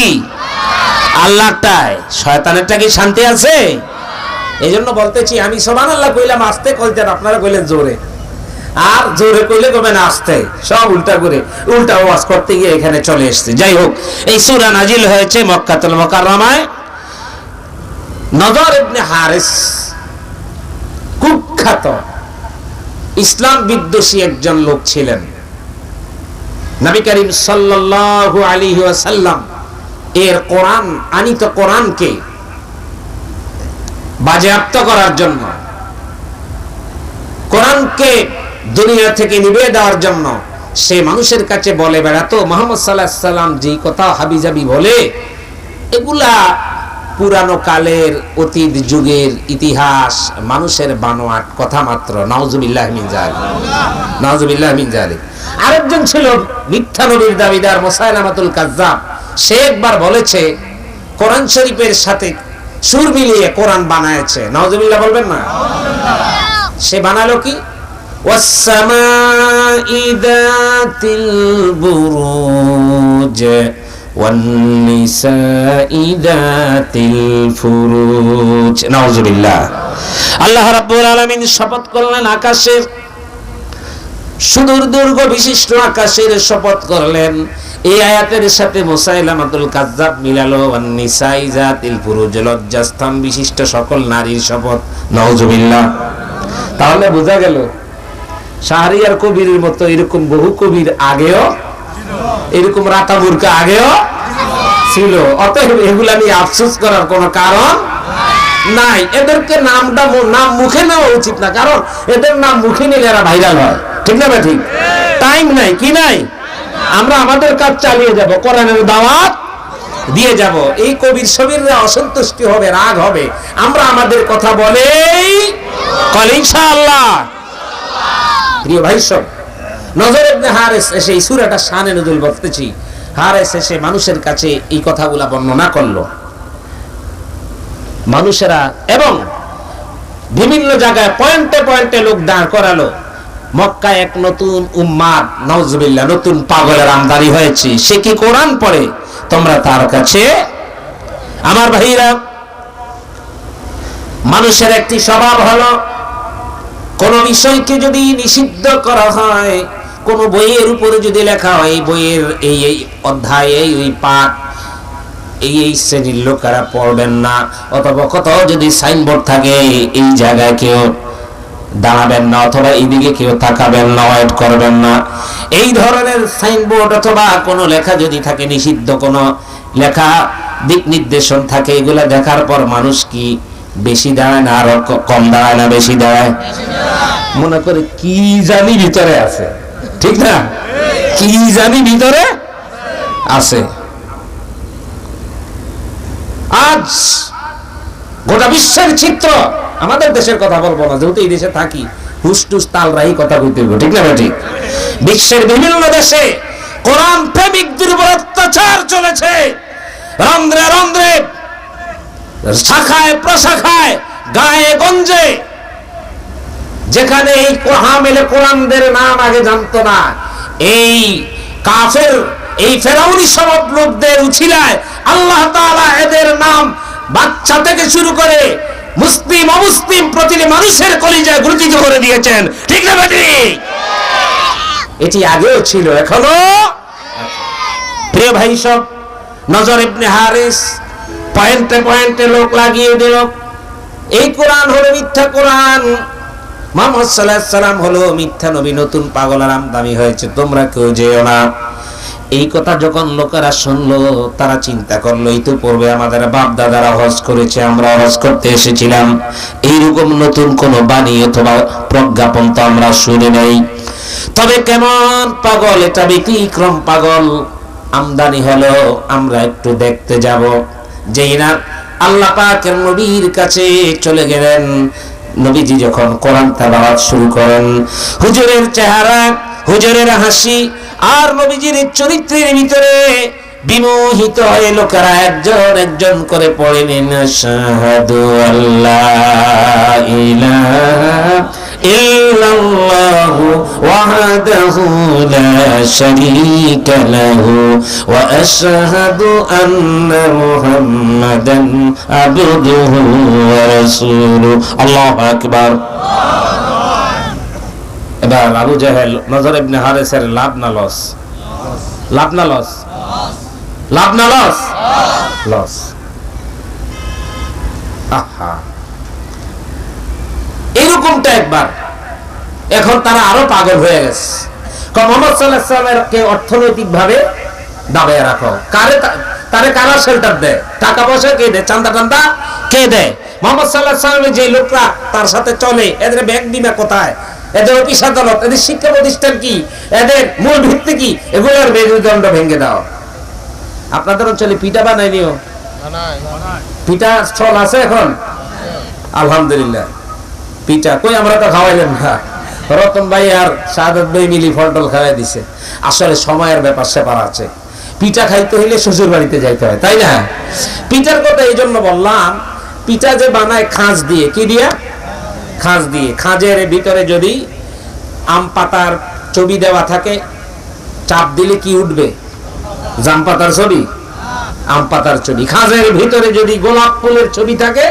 আল্লাহরটায়। শয়তানেরটা কি শান্তি আছে? এই জন্য বলতেছি, আমি সুবহানাল্লাহ কইলাম আস্তে, কইতেন আপনারা কইলেন জোরে, আর জোরে কইলে কবে না আস্তে। সব উল্টা করে উল্টা ওয়াজ করতে গিয়ে এখানে চলে এসেছে। যাই হোক, এই সূরা নাজিল হয়েছে মক্কাতুল মুকাররমায়। নজর ইবনে হারিস কুখ্যাত ইসলাম বিদ্বেষী একজন লোক ছিলেন। নবী করিম সাল্লাল্লাহু আলাইহি ওয়াসাল্লাম এর কোরআন, আনিত কোরআনকে বাজেয়াপ্ত করার জন্য, কোরআনকে দুনিয়া থেকে নিভিয়ে দেওয়ার জন্য সে মানুষের কাছে বলে বেড়াতো মুহাম্মদ সাল্লাল্লাহু আলাইহি ওয়াসাল্লাম যে কথা হাবিজাবি বলে, এগুলা পুরানো কালের অতীত যুগের ইতিহাস, মানুষের বানোয়াট কথা মাত্র। নাউজুবিল্লাহ মিন যালিক, নাউজুবিল্লাহ মিন যালিক। আরেকজন ছিল মিথ্যা নবীর দাবিদার মুসাইলামাতুল কাজ্জাব। সে একবার বলেছে কোরআন শরীফের সাথে সুর মিলিয়ে কোরআন বানায়েছে। নাউজুবিল্লাহ বলবেন না? সে বানালো কি? ওয়াস-সামাই যাতিল বুরুজ ওয়ান-নিসাই যাতিল ফুরুজ। নাউজুবিল্লাহ। আল্লাহ রাব্বুল আলামিন শপথ করলেন আকাশের, সুদূর দুর্গ বিশিষ্ট আকাশের শপথ করলেন। এই আয়াতের সাথে মুসাইলামাতুল কাজ্জাব মিলালো আন-নিসাই জাতিল ফুরুজ, লজ্জাস্থান বিশিষ্ট সকল নারীর শপথ। নাউজুবিল্লাহ। তাহলে বোঝা গেল শাহরিয়ার কবিরের মতো এরকম বহু কবির আগেও, এরকম রাতা বুরকা আগেও ছিল। অতএব এগুলা নিয়ে আফসোস করার কোনো কারণ নাই। এদেরকে নাম মুখে নেওয়া উচিত না, কারণ এদের নাম মুখে নিলে এরা ভাইরাল হয়। ঠিক না ভাই? ঠিক। টাইম নাই, কি নাই? আমরা আমাদের কাজ চালিয়ে যাব, কোরআনের দাওয়াত দিয়ে যাব। এই কবির সবিররা অসন্তুষ্টি হবে, রাগ হবে, আমরা আমাদের কথা বলেই কল ইনশাআল্লাহ। প্রিয় ভাই সব, নজর ইবনে হারিস এসে এই সূরাটা শানে নুজুল বলতেছি, হারিস এসে মানুষের কাছে এই কথাগুলা বর্ণনা করলো। মানুষেরা এবং বিভিন্ন জায়গায় পয়েন্টে পয়েন্টে লোক দাঁড় করালো। মক্কায় এক নতুন উম্মাদ, নাউজুবিল্লাহ, নতুন পাগলের আমদানি হয়েছে। সে কি কোরআন পড়ে, তোমরা তার কাছে। আমার ভাইরা, মানুষের একটি স্বভাব হলো কোন বিষয়কে যদি নিষিদ্ধ করা হয়, কোন বইয়ের উপরে যদি লেখা হয় এই বইয়ের এই এই অধ্যায়, এই পাঠ এই শ্রেণীর লোকেরা পড়বেন না, অথবা কোথাও যদি সাইনবোর্ড থাকে এই জায়গায় কেউ দাঁড়াবেন না, অথবা এইদিকে কেউ তাকাবেন না, ওয়েট করবেন না, এই ধরনের সাইনবোর্ড অথবা কোনো লেখা যদি থাকে, নিষিদ্ধ কোনো লেখা, দিক নির্দেশন থাকে, এগুলা দেখার পর মানুষ কি বেশি দাঁড়ায় না আরো কম দাঁড়ায় না বেশি দাঁড়ায়? মনে করে কি জানি ভিতরে আছে, ঠিক না? কি জানি ভিতরে আছে। আজ গোটা বিশ্বের চিত্র, আমাদের দেশের কথা বলবো না, যেহেতু এই দেশে থাকি, হুসটুস তালরাই কথা বলতে হবে, ঠিক না? ঠিক। বিশ্বের বিভিন্ন দেশে কোরআন প্রেমিক দুর্বল অত্যাচার চলেছে, রন্ধ্রে রন্ধ্রে, শাখায় প্রশাখায়, গায়ে গঞ্জে। যেখানে এই হামেলে কোরআনদের নাম আগে জানতো না, এই কাফের, এই ফেরাউনি সব লোকদের উছিলায় আল্লাহ তাআলা এদের নাম বাচ্চা থেকে শুরু করে মুসলিম অমুসলিম প্রতিটি মানুষের কলিজায় গ্রথিত করে দিয়েছেন, ঠিক না বেটি? এটি আগেও ছিল, এখনো। প্রিয় ভাই সব, নজর ইবনে হারিস পয়েন্টে পয়েন্টে লোক লাগিয়ে দিল। এই কোরআন হলো মিথ্যা কোরআন, মুহাম্মদ সাল্লাল্লাহু আলাইহি সাল্লাম হলো মিথ্যা নবী, নতুন পাগলের আমদানি হয়েছে, তোমরা কেউ যেও না। এই কথা যখন লোকেরা শুনলো, তারা চিন্তা করলো এই তো পূর্বে আমাদের বাপ দাদারা হজ করেছে, আমরা হজ করতে এসেছিলাম, এইরকম নতুন কোন বাণী অথবা প্রজ্ঞাপন তো আমরা শুনি নাই। তবে কেমন পাগল, এটা ব্যতিক্রম পাগল আমদানি হলো, আমরা একটু দেখতে যাব। যেই না আল্লাহ পাকের নবীর কাছে চলে গেলেন, নবীজি যখন কোরআন তেলাওয়াত শুরু করেন, হুজুরের চেহারা, হুজুরের হাসি আর নবীজির চরিত্রের ভিতরে বিমোহিত হয়ে লোকেরা একজন একজন করে পড়েন, আশহাদু আল্লা ইলাহা ইল্লাল্লাহু ওয়াহদাহু লা শারীকা লাহু ওয়া আশহাদু আন্না মুহাম্মাদান আবদুহু ওয়া রাসূলুহু। আল্লাহু আকবার। এবার আবু জাহেল নজর ইবনে হারিসের লাভ না লস? লাভ না লস? লাভ না লস? লস। আহা, এরকমটা একবার। এখন তারা আরো পাগল হয়ে গেছে। মুহাম্মদ সাল্লাল্লাহু আলাইহি ওয়াসাল্লামকে অর্থনৈতিক ভাবে দাবিয়ে রাখো। তারে কারা শেল্টার দেয়? টাকা পয়সা কে দেয়? চান্দা টান্দা কে দেয়? মুহাম্মদ সাল্লাল্লাহু আলাইহি ওয়াসাল্লামের যে লোকরা তার সাথে চলে, এদের ব্যাংক বিমা কোথায়? এদের অফিস আদালত, এদের শিক্ষা প্রতিষ্ঠান কি, এদের মূল ভিত্তি কি, এগুলোর মেরুদণ্ড ভেঙে দাও। আপনাদের অঞ্চলে পিঠা বানাই নিও? পিঠা স্টল আছে এখন? আলহামদুলিল্লাহ। পিঠা কই, আমরা তো খাওয়াইলেন না। রতন ভাই আর শাহাদাত ভাই মিলি ফলটল খাওয়াই দিছে। আসলে সময়ের ব্যাপার সেপার আছে। পিঠা খাইতে হইলে শ্বশুর বাড়িতে যাইতে হয়, তাই না? পিঠার কথা এই জন্য বললাম, পিঠা যে বানায় খাঁজ দিয়ে, কি দিয়া? খাঁজ দিয়ে। খাঁজের ভিতরে যদি আম পাতার ছবি দেওয়া থাকে, চাপ দিলে কি উঠবে? জাম পাতার ছবি, আম পাতার ছবি। খাঁজের ভিতরে যদি গোলাপ ফুলের ছবি থাকে,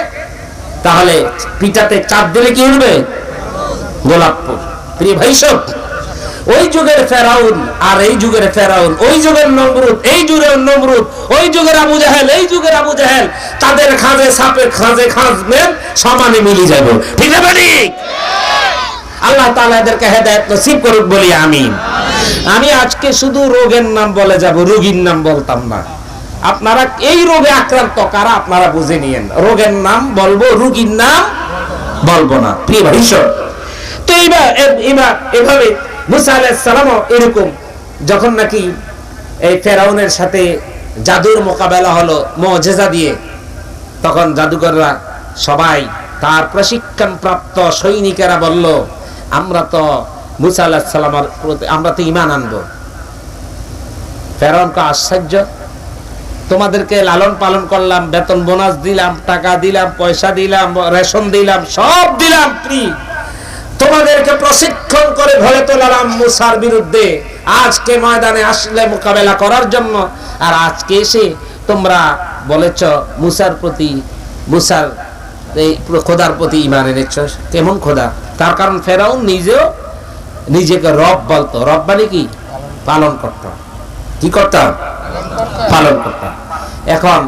তাহলে পিঠাতে চাপ দিলে কি উঠবে? গোলাপ ফুল। প্রিয় ভাই সব, ওই যুগের ফেরাউন আর এই যুগের ফেরাউন, ওই যুগের নমরুদ এই যুগের নমরুদ, ওই যুগের আবু জাহেল এই যুগের আবু জাহেল, তাদের খাঁজে সাপের খাঁজে খাঁজবেন সমানে মিলে যাবে, ঠিক না ঠিক? আল্লাহ তাআলা এদেরকে হেদায়েত নসিব করুক বলি আমিন। আমি আজকে শুধু রোগের নাম বলে যাব, রোগীর নাম বলতাম না। আপনারা এই রোগে আক্রান্ত কারা আপনারা বুঝে নিয়েন, রোগের নাম বলবো, রোগীর নাম বলবো না, প্রিয় ভাই। তো এভাবে মুসা আলাইহিস সালামও এরকম যখন নাকি এই ফেরাউনের সাথে জাদুর মোকাবেলা হলো মুজিজা দিয়ে, তখন জাদুকররা সবাই তার প্রশিক্ষণ প্রাপ্ত সৈনিকেরা বলল, আমরা তো মুসা আলাইহিস সালামের প্রতি আমরা তো ঈমান আনবো। ফেরাউনকে আশ্চর্য, তোমাদেরকে লালন পালন করলাম, বেতন বোনাস দিলাম, টাকা দিলাম, পয়সা দিলাম, রেশন দিলাম, সব দিলাম ফ্রি, তোমাদেরকে প্রশিক্ষণ করে ঘরে তোলালাম মুসার বিরুদ্ধে, আজকে ময়দানে আসলে মোকাবেলা করার জন্য, আর আজকে এসে তোমরা বলেছ মুসার প্রতি, মুসার এই খোদার প্রতি ঈমান এনেছ। কেমন খোদা? তার কারণ ফেরাউন নিজেও নিজেকে রব বলতো। রব মানে কি? পালন করতাম। কি করতাম? পালন করতাম। এখন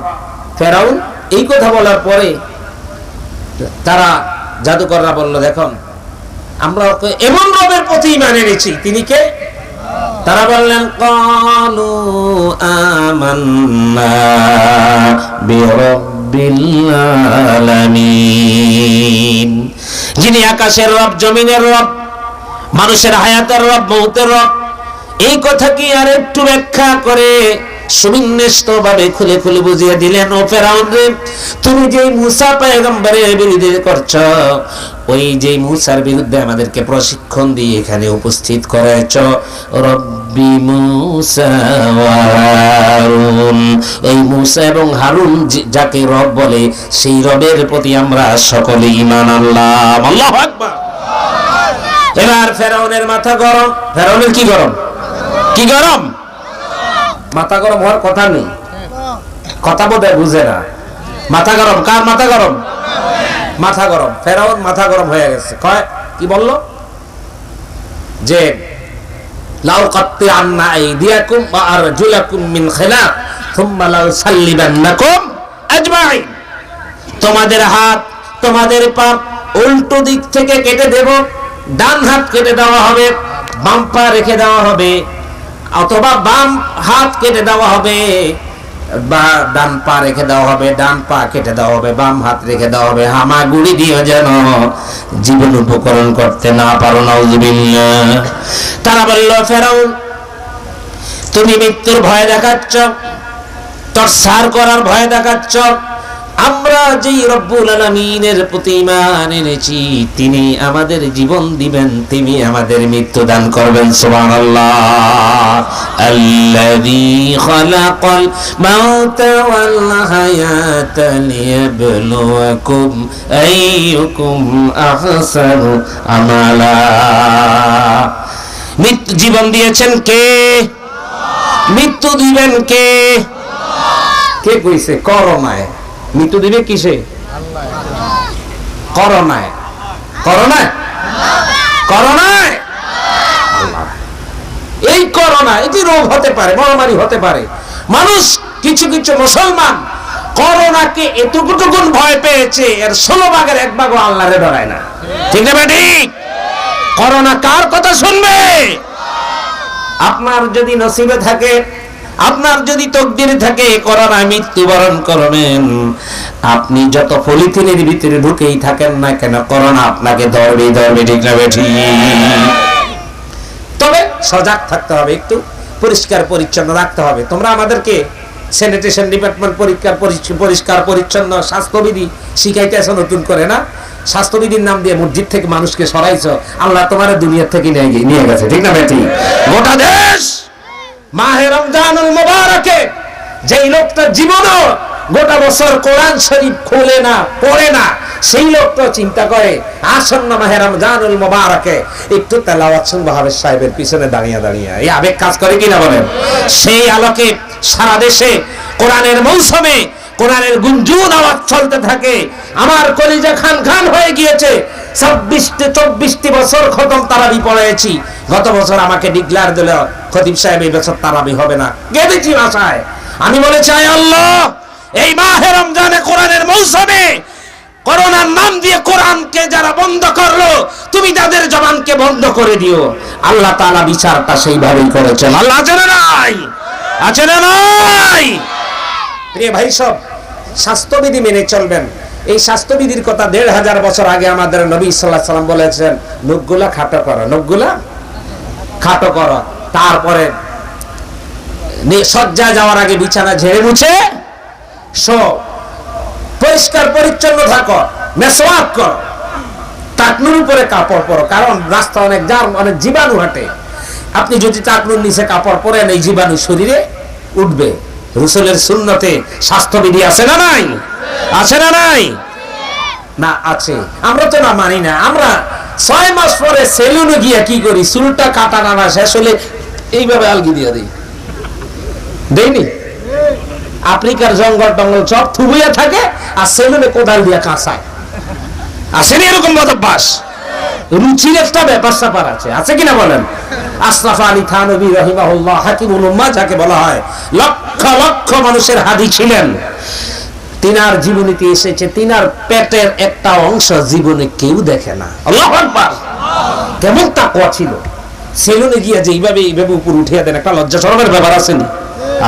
ফেরাউন এই কথা বলার পরে তারা জাদুকররা বলল, দেখুন আমরা ওকে এমন রবের প্রতি ঈমান এনেছি, তিনি কে? তারা বললেন, ক্বালু আমান্না বিরাব্বিল আলামিন, যিনি আকাশের রব, জমিনের রব, মানুষের হায়াতের রব, মউতের রব। এই কথা কি আর একটু ব্যাখ্যা করে সুবিন্যস্ত ভাবে খুলে খুলে বুঝিয়ে দিলেন, ও ফেরাউন রে, তুমি যে মুসা পয়গম্বরের বিরুদ্ধে করছো, ওই যে মুসার বিরুদ্ধে আমাদেরকে প্রশিক্ষণ দিয়ে এখানে উপস্থিত করেছো, রব্বি মুসা ওয়া হারুন, এই মুসা এবং হারুন যাকে রব বলে, সেই রবের প্রতি আমরা সকলে ঈমান আনলাম। আল্লাহু আকবার। এবার ফেরাউনের মাথা গরম। ফেরাউনের কি গরম? কি গরম? মাথা গরম হওয়ার কথা নেই, কথা বোধহয় বুঝে না। মাথা গরম। কার মাথা গরম? মাথা গরম। ফেরাউন মাথা গরম হয়ে গেছে। কয় কি বলল? যে লাউ কাত্তিআন্না আইদিয়াকুম ওয়া আরজুলাকুম মিন খিলাফ থুম্মা লাউ সাল্লিবান্নাকুম আজমাইন, তোমাদের হাত তোমাদের পা উল্টো দিক থেকে কেটে দেব, ডান হাত কেটে দেওয়া হবে, বাম পা রেখে দেওয়া হবে, অথবা বাম হাত কেটে দেওয়া হবে বা ডান পা রেখে দেওয়া হবে, ডান পা কেটে দেওয়া হবে, বাম হাত রেখে দেওয়া হবে, হামাগুড়ি দিয়ে যেন জীবন উপকরণ করতে না পারো। নাউযুবিল্লাহ। তারা বলল, ফেরাউন তুমি মৃত্যুর ভয় দেখাচ্ছ, তরসার করার ভয় দেখাচ্ছ, আমরা যেই রব্বুল আলামিনের প্রতি ঈমান এনেছি, তিনি আমাদের জীবন দিবেন, তিনি আমাদের মৃত্যু দান করবেন। সুবহানাল্লাহ। আল্লাযী খালাকাল মাউতা ওয়াল হায়াতা লিয়াবলুয়াকুম আইয়ুকুম আহসানু আমালা। মৃত্যু জীবন দিয়েছেন কে? মৃত্যু দিবেন কে? কে কইছে? করোনায় মৃত্যু দিবে কিসে? করোনায়। করোনায়? করোনায়? এই করোনা এটি রোগ হতে পারে, মহামারী হতে পারে। মানুষ কিছু কিছু মুসলমান করোনাকে এতটুকুন ভয় পেয়েছে, এর 16 ভাগের 1 ভাগও আল্লাহরে ডরায় না। ঠিক না ঠিক? করোনা কার কথা শুনবে? আপনার যদি নসিবে থাকে, আপনার যদি তকদিরে থাকে করোনা মৃত্যুবরণ করবেন, আপনি যত পলিথিনের ভিতরে ঢুকেই থাকেন না কেন, করোনা আপনাকে ধরবে ধরবে। ঠিক না বেঠি? তবে সজাগ থাকতে হবে, একটু পরিষ্কার পরিচ্ছন্ন রাখতে হবে। তোমরা আমাদেরকে স্যানিটেশন ডিপার্টমেন্ট পরিষ্কার পরিচ্ছন্ন স্বাস্থ্যবিধি শিখাইতেছ নতুন করে না? স্বাস্থ্যবিধির নাম দিয়ে মসজিদ থেকে মানুষকে সরাইছো, আল্লাহ তোমার দুনিয়া থেকে নিয়ে গেছে। ঠিক না বেঠি? গোটা দেশ মাহে রমজানুল মুবারকে যেই লোকটা জীবনও গোটা বছর কোরআন শরীফ খোলে না, পড়ে না, সেই লোকটা চিন্তা করে আসন্ন মাহে রমজানুল মুবারকে একটু তেলাওয়াত শুনবো হাফেজ সাহেবের পিছনে দাঁড়িয়ে দাঁড়িয়ে। এই আবেগ কাজ করে কিনা বলেন? সেই আলোকে সারা দেশে কোরআনের মৌসুমে কোরআনের গুঞ্জন আওয়াজ চলতে থাকে, আমার কলিজা খান খান হয়ে গিয়েছে। 24টি বছর খতম তারাবি পড়েছি। গত বছর আমাকে ডিক্লার দিল খতিব সাহেব এই বছর তারাবি হবে না, কেঁদেছি ভাষায়। আমি বলে চাই আল্লাহ এই মাহে রমজানে কোরআনের মৌসুমে করোনার নাম দিয়ে কোরআনকে যারা বন্ধ করলো, তুমি তাদের জবানকে বন্ধ করে দিও। আল্লাহ তাআলা বিচারটা সেইভাবেই করেছেন। আল্লাহ আছে না নাই? আছে না নাই? প্রিয় ভাই সব, স্বাস্থ্যবিধি মেনে চলবেন। এই স্বাস্থ্যবিধির কথা 1500 বছর আগে আমাদের নবী সাল্লাল্লাহু আলাইহি ওয়াসাল্লাম বলেছেন, নখগুলা খাটো করো, নখগুলা খাটো করো। তারপরে শয্যা যাওয়ার আগে বিছানা ঝেড়ে মুছে শো, পরিষ্কার পরিচ্ছন্ন থাকো, মেসওয়াক করো, টাকনুর উপরে কাপড় পরো, কারণ রাস্তা অনেক জাম, অনেক জীবাণু হাঁটে। আপনি যদি টাকনুর নিচে কাপড় পরেন এই জীবাণু শরীরে উঠবে। রাসূলের সুন্নতে স্বাস্থ্যবিধি আছে না নাই? আছে না নাই? না আছে। আমরা তো না মানি না। আমরা 6 মাস পরে সেলুনে গিয়ে কি করি, চুলটা কাটা না শেষ হলে এইভাবে আলগি দিয়ে দিই, দেইনি? আফ্রিকার জঙ্গল টঙ্গল সব থুবইয়া থাকে আর সেলুনে কোদাল দিয়ে কাঁচায়। আসেনি এরকম বদভ্যাস? রুচির একটা ব্যাপার স্যাপার আছে, আছে কিনা বলেন? আশরাফ আলী থানভী রাহিমাহুল্লাহ, হাকিমুল উম্মাহ যাকে বলা হয়, লক্ষ লক্ষ মানুষের হাদি ছিলেন। তিনার জীবনীতে এসেছে তিনার পেটের একটা অংশ জীবনে কেউ দেখে না। আল্লাহু আকবার! কেমন তাকওয়া ছিল। সেলুনে গিয়ে যে এইভাবে উপর উঠিয়ে দেন, একটা লজ্জা শরমের ব্যাপার আছে না?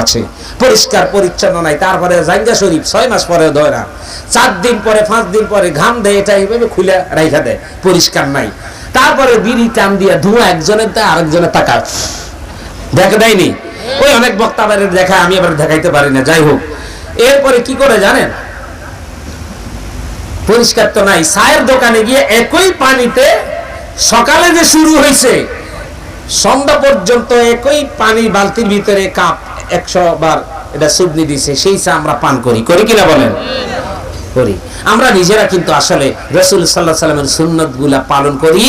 আছে। পরিষ্কার পরিচ্ছন্ন নাই। তারপরে জাঙ্গা শরীফ 6 মাস পরে ধয় না, 4 দিন পরে 5 দিন পরে ঘাম দেয়, এটা এইভাবে খুলে রাইখা দেয়, পরিষ্কার নাই। তারপরে বিড়ি টান দিয়া ধোঁয়া একজনের তা আরেকজনের তাকায়, দেখে দেয়নি? ওই অনেক বক্তা বাইরের দেখায়, আমি আবার দেখাইতে পারি না। যাই হোক, এরপরে কি করে জানেন? পরিষ্কার তো নাই। চায়ের দোকানে গিয়ে একই পানিতে সকালে যে শুরু হয়েছে সন্ধ্যা পর্যন্ত একই পানি বালতির ভিতরে কাপ 100 বার এটা সুবনি দিছে, সেই চা আমরা পান করি, করি কিনা বলেন? করি। আমরা নিজেরা কিন্তু আসলে রাসূল সাল্লাল্লাহু আলাইহি ওয়াসাল্লামের সুন্নাতগুলা পালন করি।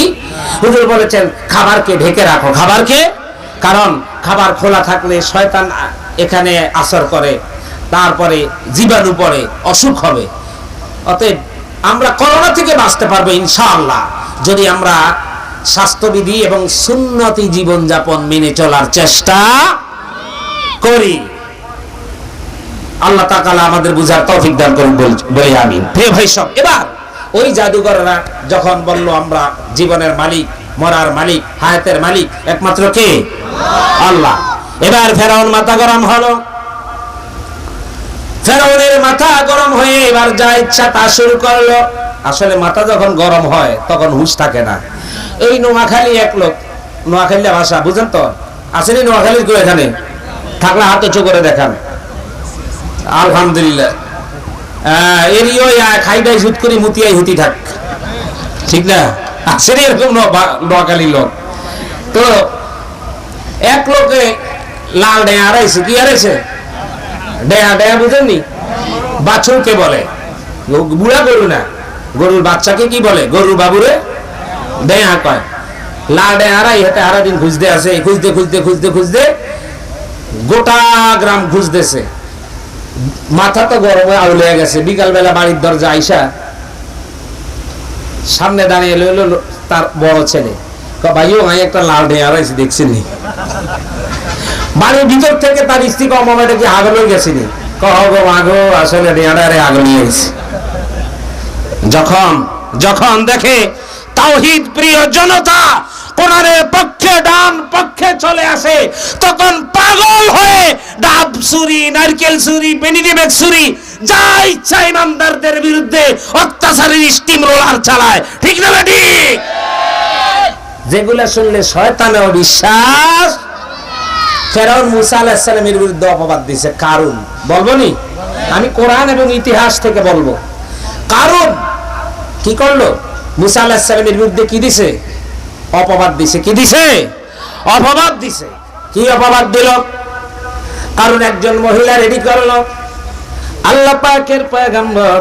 হুজুর বলেছেন খাবারকে ঢেকে রাখো। খাবারকে, কারণ খাবার খোলা থাকলে শয়তান এখানে আসর করে, তারপরে জীবাণু পড়ে, অসুখ হবে। অতএব আমরা করোনা থেকে বাঁচতে পারবো ইনশাআল্লাহ যদি আমরা স্বাস্থ্যবিধি এবং সুন্নতি জীবনযাপন মেনে চলার চেষ্টা করি। আল্লাহ তাআলা আমাদের বুঝার তৌফিক দান করুন বলে আমিন। প্রিয় ভাই সব, এবার ওই জাদুঘররা যখন বলল আমরা জীবনের মালিক, মরার মালিক, হায়াতের মালিক একমাত্র কে? আল্লাহ। এবার ফেরাউন মাথা গরম হলো। ফেরাউনের মাথা গরম হয়ে এবার যা ইচ্ছা তা শুরু করলো। আসলে মাথা যখন গরম হয় তখন হুঁশ থাকে না। এই নোয়াখালী এক লোক, নোয়াখালী ভাষা বুঝেন তো? আসেনি নোয়াখালীর কেউ এখানে? থাকলে হাতে চো করে দেখান। আলহামদুলিল্লাহ। এরিও খাইটাই হুট করে মুতিয়াই হুতি থাক, ঠিক না? আসেনি এরকম নোয়াখালীর লোক। তো এক লোকে লাল ডেয়া হারাইছে। কি হারাইছে? ডেয়া। ডেয়া বুঝেননি? বাছুরকে বলে, বুড়া গরু না, গরুর বাচ্চাকে কি বলে? গরুর বাবুরে ডেয়া কয়। লাল ডেয়া হারাই হেঁটে হারা দিন খুঁজতে আসে, খুঁজতে খুঁজতে খুঁজতে খুঁজতে গোটা গ্রাম খুঁজতেছে। মাথা তো গরম হয়ে আউল হয়ে গেছে। বিকালবেলা বাড়ির দরজা আইসা সামনে দাঁড়িয়ে এলো তার বড় ছেলে। ভাইও ভাই একটা লাল ডেয়া হারাইছি, দেখছেন? বাড়ির ভিতর থেকে তার স্ত্রী কমাটা কি আগল হয়ে গেছিনি? আগো আসলে ডেয়ারে আগল নিয়ে গেছে। যখন দেখে তাওহীদ প্রিয় জনতা কোরআনের পক্ষে ডান পক্ষে চলে আসে, তখন পাগল হয়ে ডাব ছুরি, নারকেল ছুরি, বেনিডিমেক ছুরি যা ইচ্ছা ইমানদারদের বিরুদ্ধে অত্যাচারের স্টিম রোলার চালায়, ঠিক না ঠিক? যেগুলা শুনলে শয়তানেও বিশ্বাস। ফেরাউন মুসা আলাইহিস সালামের বিরুদ্ধে অপবাদ দিয়েছে। কারণ বলবো নি, আমি কোরআন এবং ইতিহাস থেকে বলবো। কারণ কি করলো? মুসা আলাইহিস সালামের বিরুদ্ধে কি দিছে? অপবাদ দিছে। কি দিছে? অপবাদ দিছে। কি অপবাদ দিল? কারণ একজন মহিলা রেডি করলো। আল্লাহ পাকের পয়গম্বর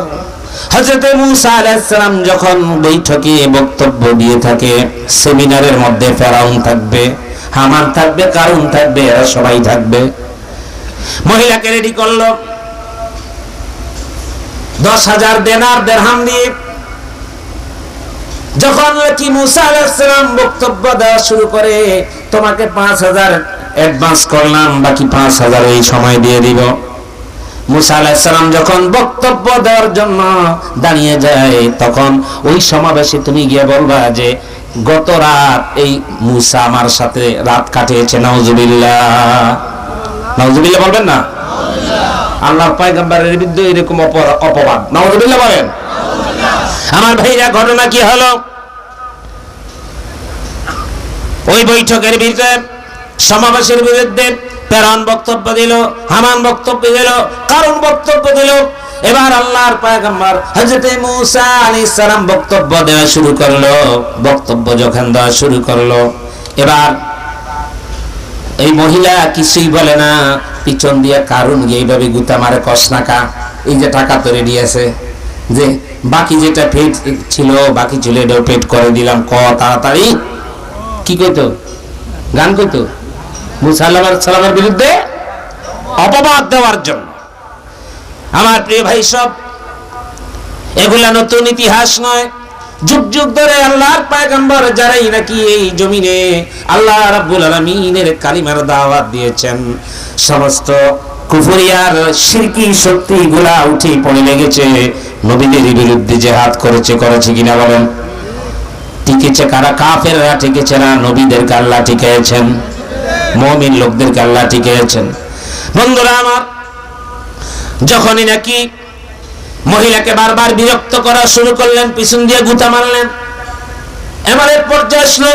হযরত মুসা আলাইহিস সালাম যখন বৈঠকে বক্তব্য দিয়ে থাকে, সেমিনারের মধ্যে ফেরাউন থাকবে, হামান থাকবে, কারুন থাকবে, এরা সবাই থাকবে। মহিলাকে রেডি করলো। 10,000 দেনার দিরহাম দিয়ে যখন কি মুসা আলাইহিস সালাম বক্তব্য দেওয়া শুরু করে, তোমাকে 5,000 অ্যাডভান্স করলাম, বাকি 5,000 এই সময় দিয়ে দিব। মুসা আলাইহিস সালাম যখন বক্তব্য দেওয়ার জন্য দাঁড়িয়ে যায়, তখন ওই সমাবেশে তুমি গিয়ে বলবা যে গত রাত এই মুসা আমার সাথে রাত কাটিয়েছে। নাউজুবিল্লাহ, নাউজুবিল্লাহ বলবেন না? আল্লাহর পয়গম্বরের বিরুদ্ধে এরকম অপবাদ, নাউজুবিল্লাহ বলেন। আমার ভাইরা, ঘটনা কি হলো? ওই বৈঠকের ভিতরে সমাবেশের বিরুদ্ধে ফেরাউন বক্তব্য দিল, হামান বক্তব্য দিল, কারণ বক্তব্য দিল। এবার আল্লাহর পয়গম্বর হযরত মুসা আলাইহিস সালাম বক্তব্য দেওয়া শুরু করলো। বক্তব্য যখন দেওয়া শুরু করলো, এবার এই মহিলা কিছুই বলে না, পিছন দিয়ে কারণ এইভাবে গুতা মারে, কসনাকা এই যে টাকা তো রেডি আছে, যে বাকি যেটা পেট ছিল, বাকি ছিল এটাও পেট করে দিলাম, ক তাড়াতাড়ি। কি কইতো? গান কইতো মুসা আলাইহিস সালামের বিরুদ্ধে অপবাদ দেওয়ার জন্য। আমার প্রিয় ভাই সব, এগুলা নতুন ইতিহাস নয়। যুগ যুগ ধরে আল্লাহর পয়গম্বর যারাই নাকি এই জমিনে আল্লাহ রাব্বুল আলামিনের কালিমার দাওয়াত দিয়েছেন, সমস্ত কুফরিয়ার শিরকি শক্তিগুলা উঠে পড়ে লেগেছে, নবীদের বিরুদ্ধে জিহাদ করেছে কিনা বলেন? টিকেছে কারা? কাফেররা টিকেছে না, নবীদেরকে আল্লাহ টিকেছেন, মুমিন লোকদেরকে আল্লাহ টিকেছেন। বন্ধুরা আমার, যখনই নাকি মহিলাকে বারবার বিরক্ত করা শুরু করলেন, পিছন দিয়ে গুতা মারলেন, এমন এক পর্যায়ে আসলো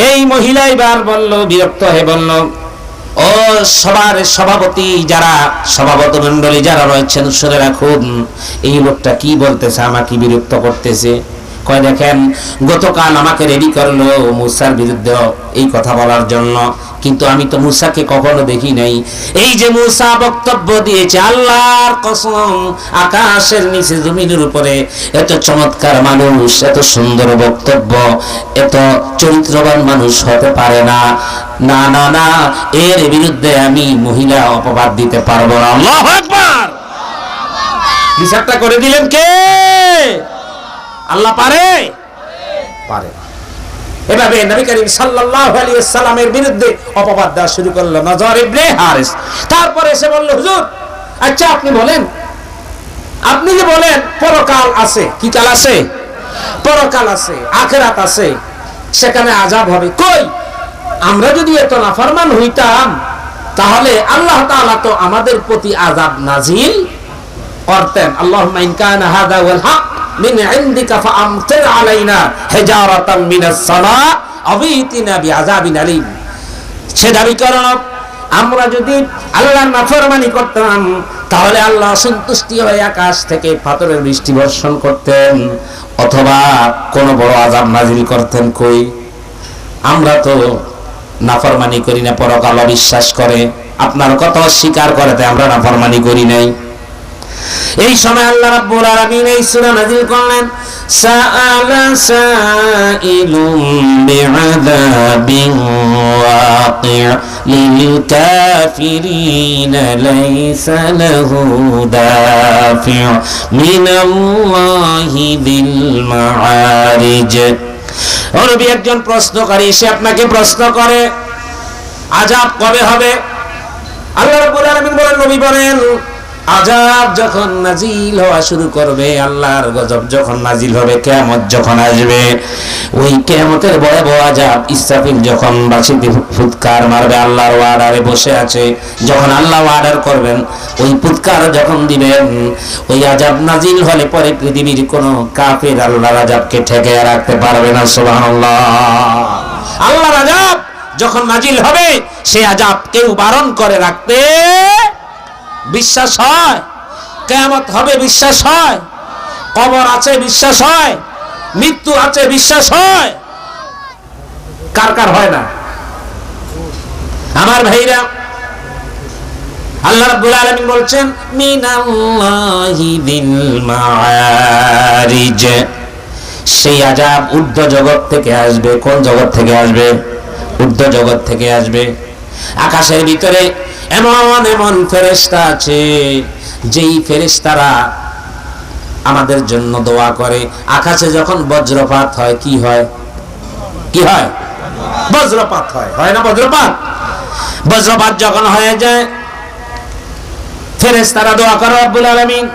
এই মহিলা এবার বলল, বিরক্ত হয়ে বলল, ও সবার সভাপতি, যারা সভাপতি মণ্ডলী যারা রয়েছেন, শুনে রাখুন, এই লোকটা কি বলতেছে, আমাকে বিরক্ত করতেছে। কয় দেখেন, গতকাল আমাকে রেডি করলো মুসার বিরুদ্ধে এই কথা বলার জন্য, কিন্তু আমি তো মুসাকে কখনো দেখি নাই। এই যে মুসা বক্তব্য দিয়েছে, আল্লাহর কসম, আকাশের নিচে জমিনের উপরে এত চমৎকার মানুষ, এত সুন্দর বক্তব্য, এত চরিত্রবান মানুষ হতে পারে না। না না না, এর বিরুদ্ধে আমি মহিলা অপবাদ দিতে পারবো না। আল্লাহু আকবার! বিচারটা করে দিলেন কে? আল্লাহ পারে? পারে। এভাবে নবী করিম সাল্লাল্লাহু আলাইহি ওয়াসাল্লামের বিরুদ্ধে অপবাদ দেওয়া শুরু করলো নজর ইবনে হারিস। তারপরে এসে বলল, হুজুর আচ্ছা আপনি বলেন, আপনি যে বলেন পরকাল আছে, কি কাল আছে? পরকাল আছে, আখিরাত আছে, সেখানে আযাব হবে। কই, আমরা যদি এত নাফরমান হইতাম, তাহলে আল্লাহ তাআলা তো আমাদের প্রতি আযাব নাজিল করতেন। আল্লাহুম্মা ইন কানা হাযা ওয়াল হক মিন ইনদিকা ফাআমতির আলাইনা হিজারাতাম মিনাস সামা আও ইতিনা বিআযাবিন আলীম। সে দাবি করল, আমরা যদি আল্লাহর নাফরমানি করতাম, তাহলে আল্লাহ সন্তুষ্টি হয়ে আকাশ থেকে পাথরের বৃষ্টি বর্ষণ করতেন, অথবা কোন বড় আযাব নাজিল করতেন। কই, আমরা তো নাফরমানি করি না, পরকাল অবিশ্বাস করে, আপনার কথা স্বীকার করে, তাই আমরা নাফরমানি করি নাই। এই সময় আল্লাহ রাব্বুল আলামিন এই সূরা নাযিল করলেন, সাআলা সাইলুম বিআযাবিন ওয়াকি' লিল কাফিরিনা লাইসা লাহু দাফি' মিনাল্লাহি বিল মাআরিজ। নবী একজন প্রশ্নকারী, সে আপনাকে প্রশ্ন করে আযাব কবে হবে? আল্লাহ রাব্বুল আলামিন বলেন, নবী বলেন, আযাব যখন নাজিল হওয়া শুরু করবে, আল্লাহর গজব যখন নাজিল হবে, কিয়ামত যখন আসবে, ওই কিয়ামতের ভয়াবহ আযাব, ইসরাফিল যখন বাঁশিতে ফুৎকার মারবে, আল্লাহর ওয়ার্ডারে বসে আছে, যখন আল্লাহ ওয়ার্ডার করবেন, ওই ফুৎকার যখন দিবেন, ওই আযাব নাজিল হলে পরে পৃথিবীর কোনো কাফের আল্লাহর আযাবকে ঠেকে রাখতে পারবে না। সুবহানাল্লাহ। আল্লাহর আযাব যখন নাজিল হবে, সেই আযাব কেউ বারণ করে রাখতে বিশ্বাস হয়? কিয়ামত হবে বিশ্বাস হয়? কবর আছে বিশ্বাস হয়? মৃত্যু আছে বিশ্বাস হয়? কার কার হয় না? আমার ভাইরা, আল্লাহ রাব্বুল আলামিন বলছেন, মিনাল্লাহি বিল মাআরিজ, সেই আযাব ঊর্ধ্ব জগৎ থেকে আসবে। কোন জগৎ থেকে আসবে? ঊর্ধ্ব জগৎ থেকে আসবে। আকাশের ভিতরে এমন এমন ফেরেশতা আছে, যেই ফেরেশতারা আমাদের জন্য দোয়া করে। আকাশে যখন বজ্রপাত হয় কি হয়? কি হয়? বজ্রপাত হয়, হয় না বজ্রপাত? বজ্রপাত যখন হয়ে যায় ফেরেশতারা দোয়া করে রব্বুল আলামিন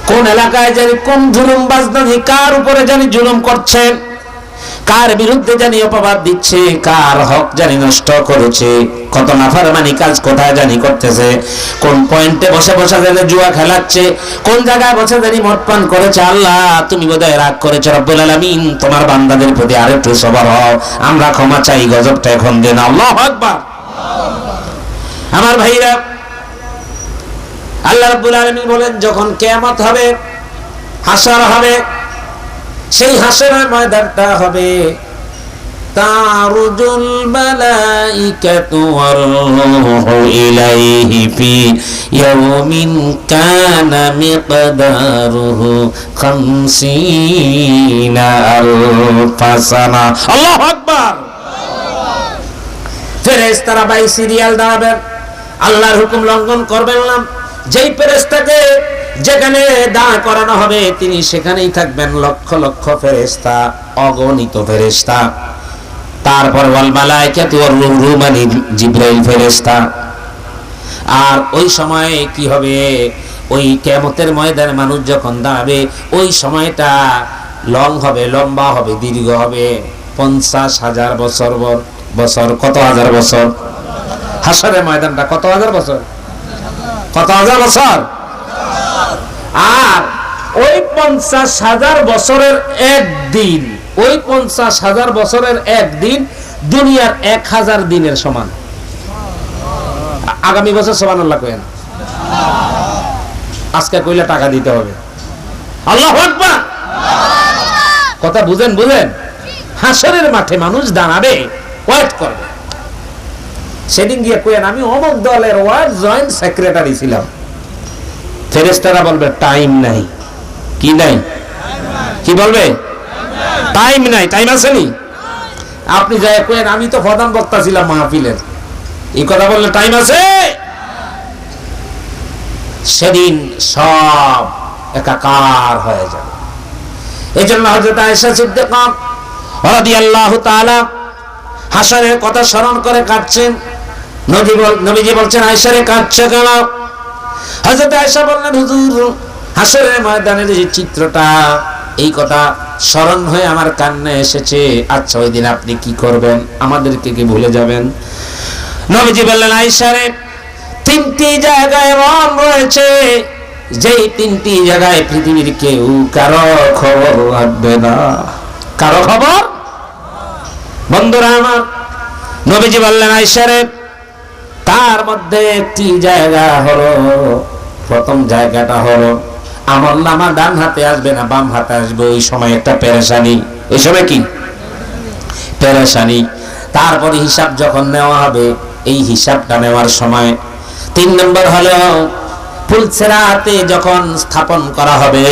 কোন এলাকায় জানি কোন জুলুমবাজ জানি কার উপরে জানি জুলুম করছে, কার বিরুদ্ধে জানি অপবাদ দিচ্ছে, কার হক জানি নষ্ট করেছে, কত নাফরমানি কাজ কোথায় জানি করতেছে, কোন পয়েন্টে বসে বসে জানি জুয়া খেলাচ্ছে, কোন জায়গায় বসে জানি মদ পান করেছে। আল্লাহ তুমি বোধহয় রাগ করেছো রব্বুল আলামিন, তোমার বান্দাদের প্রতি আরেকটু সবর হও, আমরা ক্ষমা চাই, গজবটা এখন দেন। আল্লাহু আকবার। আমার ভাইরা, আল্লাহ রাব্বুল আলামিন বলেন যখন কিয়ামত হবে, হাসর হবে, সেই হাসরের ময়দানটা হবে তারুজুল মালাইকাতু ওয়ার রূহু ইলাইহি ফি ইয়াউমিন কানা মিকদারুহু 50 আলফা সানা। আল্লাহু আকবার। ফেরেশতারা বাই সিরিয়াল দাঁড়াবেন, আল্লাহর হুকুম লঙ্ঘন করবেন না। যেই ফেরেশতাকে যেখানে দাঁড় করানো হবে তিনি সেখানেই থাকবেন, লক্ষ লক্ষ ফেরেশতা, অগণিত ফেরেশতা। তারপর ওয়াল মালাইকাতু ওয়ার রূহু মানে জিবরাইল ফেরেশতা। আর ওই সময়ে কি হবে? ওই কিয়ামতের ময়দানে মানুষ যখন দাঁড়াবে ওই সময়টা লং হবে, লম্বা হবে, দীর্ঘ হবে, 50,000 বছর। বছর কত হাজার বছর? হাসরের ময়দানটা কত হাজার বছর? কত হাজার বছর? আর ওই 50,000 বছরের একদিন, ওই 50,000 বছরের একদিন দুনিয়ার 1000 দিনের সমান। আগামী বছর সুবহানাল্লাহ কইেন, আজকে কইলে টাকা দিতে হবে। আল্লাহু আকবার। কথা বুঝেন? বুঝেন? হাসরের মাঠে মানুষ দাঁড়াবে, ওয়েট করবে। সেদিন গিয়ে কইেন আমি অমুক দলের ওয়ার্ড জয়েন্ট সেক্রেটারি ছিলাম। ফেরেশতারা বলবে টাইম নাই। কি নাই? কি বলবে? টাইম নাই। টাইম আসেনি? আপনি যাই কইেন আমি তো প্রধান বক্তা ছিলাম মাহফিলের, এই কথা বললে টাইম আছে? সেদিন সব একাকার হয়ে যাবে। এই জন্য হযরত আয়েশা সিদ্দিকা রাদিয়াল্লাহু তাআলা হাসরের কথা স্মরণ করে কাঁদছেন। নবীজি বলছেন আয়েশা রে কাঁদছো কেন? হযরত আয়েশা বললেন হুজুর হাসরের ময়দানের যে চিত্রটা, এই কথা স্মরণ হয়ে আমার কান্না এসেছে। আচ্ছা ওই দিন আপনি কি করবেন? আমাদেরকে কি ভুলে যাবেন? নবীজি বললেন আয়েশা রে 3টি জায়গায় মন রয়েছে, যেই 3টি জায়গায় পৃথিবীর কেউ কারো খবর রাখবে না। কারো খবর? বন্ধুরা আমার, নবীজি বললেন আয়েশা রে তার মধ্যে একটি জায়গা হলো, প্রথম জায়গাটা হলো আমলনামা ডান হাতে আসবে না, বাম হাতে আসবে। ওই সময় একটা পেরেশানি। ওই সময় কি পেরেশানি? তারপরে হিসাব যখন নেওয়া হবে, এই হিসাবটা নেওয়ার সময় 3 নম্বর হলো পুলসেরাতে যখন স্থাপন করা হবে,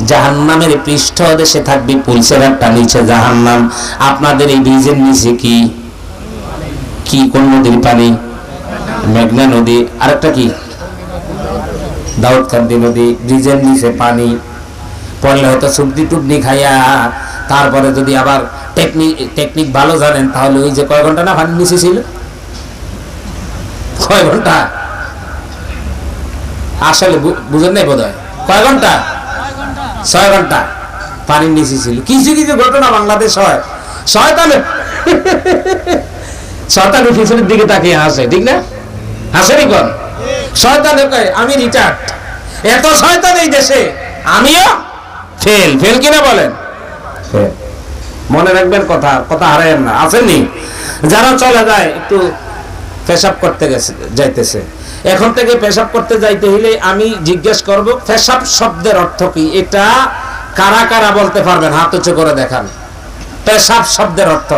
জাহান্নামের পৃষ্ঠদেশে থাকবে পুলসেরাতটা, নিচে জাহান্নাম। আপনাদের এই ব্রিজের নিচে কি কি কোন নদীর পানি? মেঘনা নদী। আরেকটা কি? দাউদকান্দি নদী। ব্রিজের নিচে পানি পড়লে হয়তো সুবনি টুবনি খাইয়া, তারপরে যদি আবার টেকনিক ভালো জানেন তাহলে ওই যে কয় ঘন্টা না পানির নিচে ছিল? কয় ঘন্টা? আসলে বুঝেন নাই বোধ হয়। কয় ঘন্টা? 6 ঘন্টা পানির নিচে ছিল। কিছু কিছু ঘটনা বাংলাদেশ হয়, শয়তান পিছনের দিকে তাকিয়ে হাসে, ঠিক না? হাসেনি কোন? শয়তান কয় আমি রিটার্ড, এত শয়তান এই দেশে, আমিও ফেল। ফেল কিনা বলেন? মনে রাখবেন, কথা কথা হারায়েন না। আসেননি যারা চলে যায় একটু পেশাব করতে যাইতেছে, এখন থেকে পেশাব করতে যাইতে হইলে আমি জিজ্ঞেস করব পেশাব শব্দের অর্থ কি? এটা কারা কারা বলতে পারবেন? হাত উঁচু করে দেখান। পেশাব শব্দের অর্থ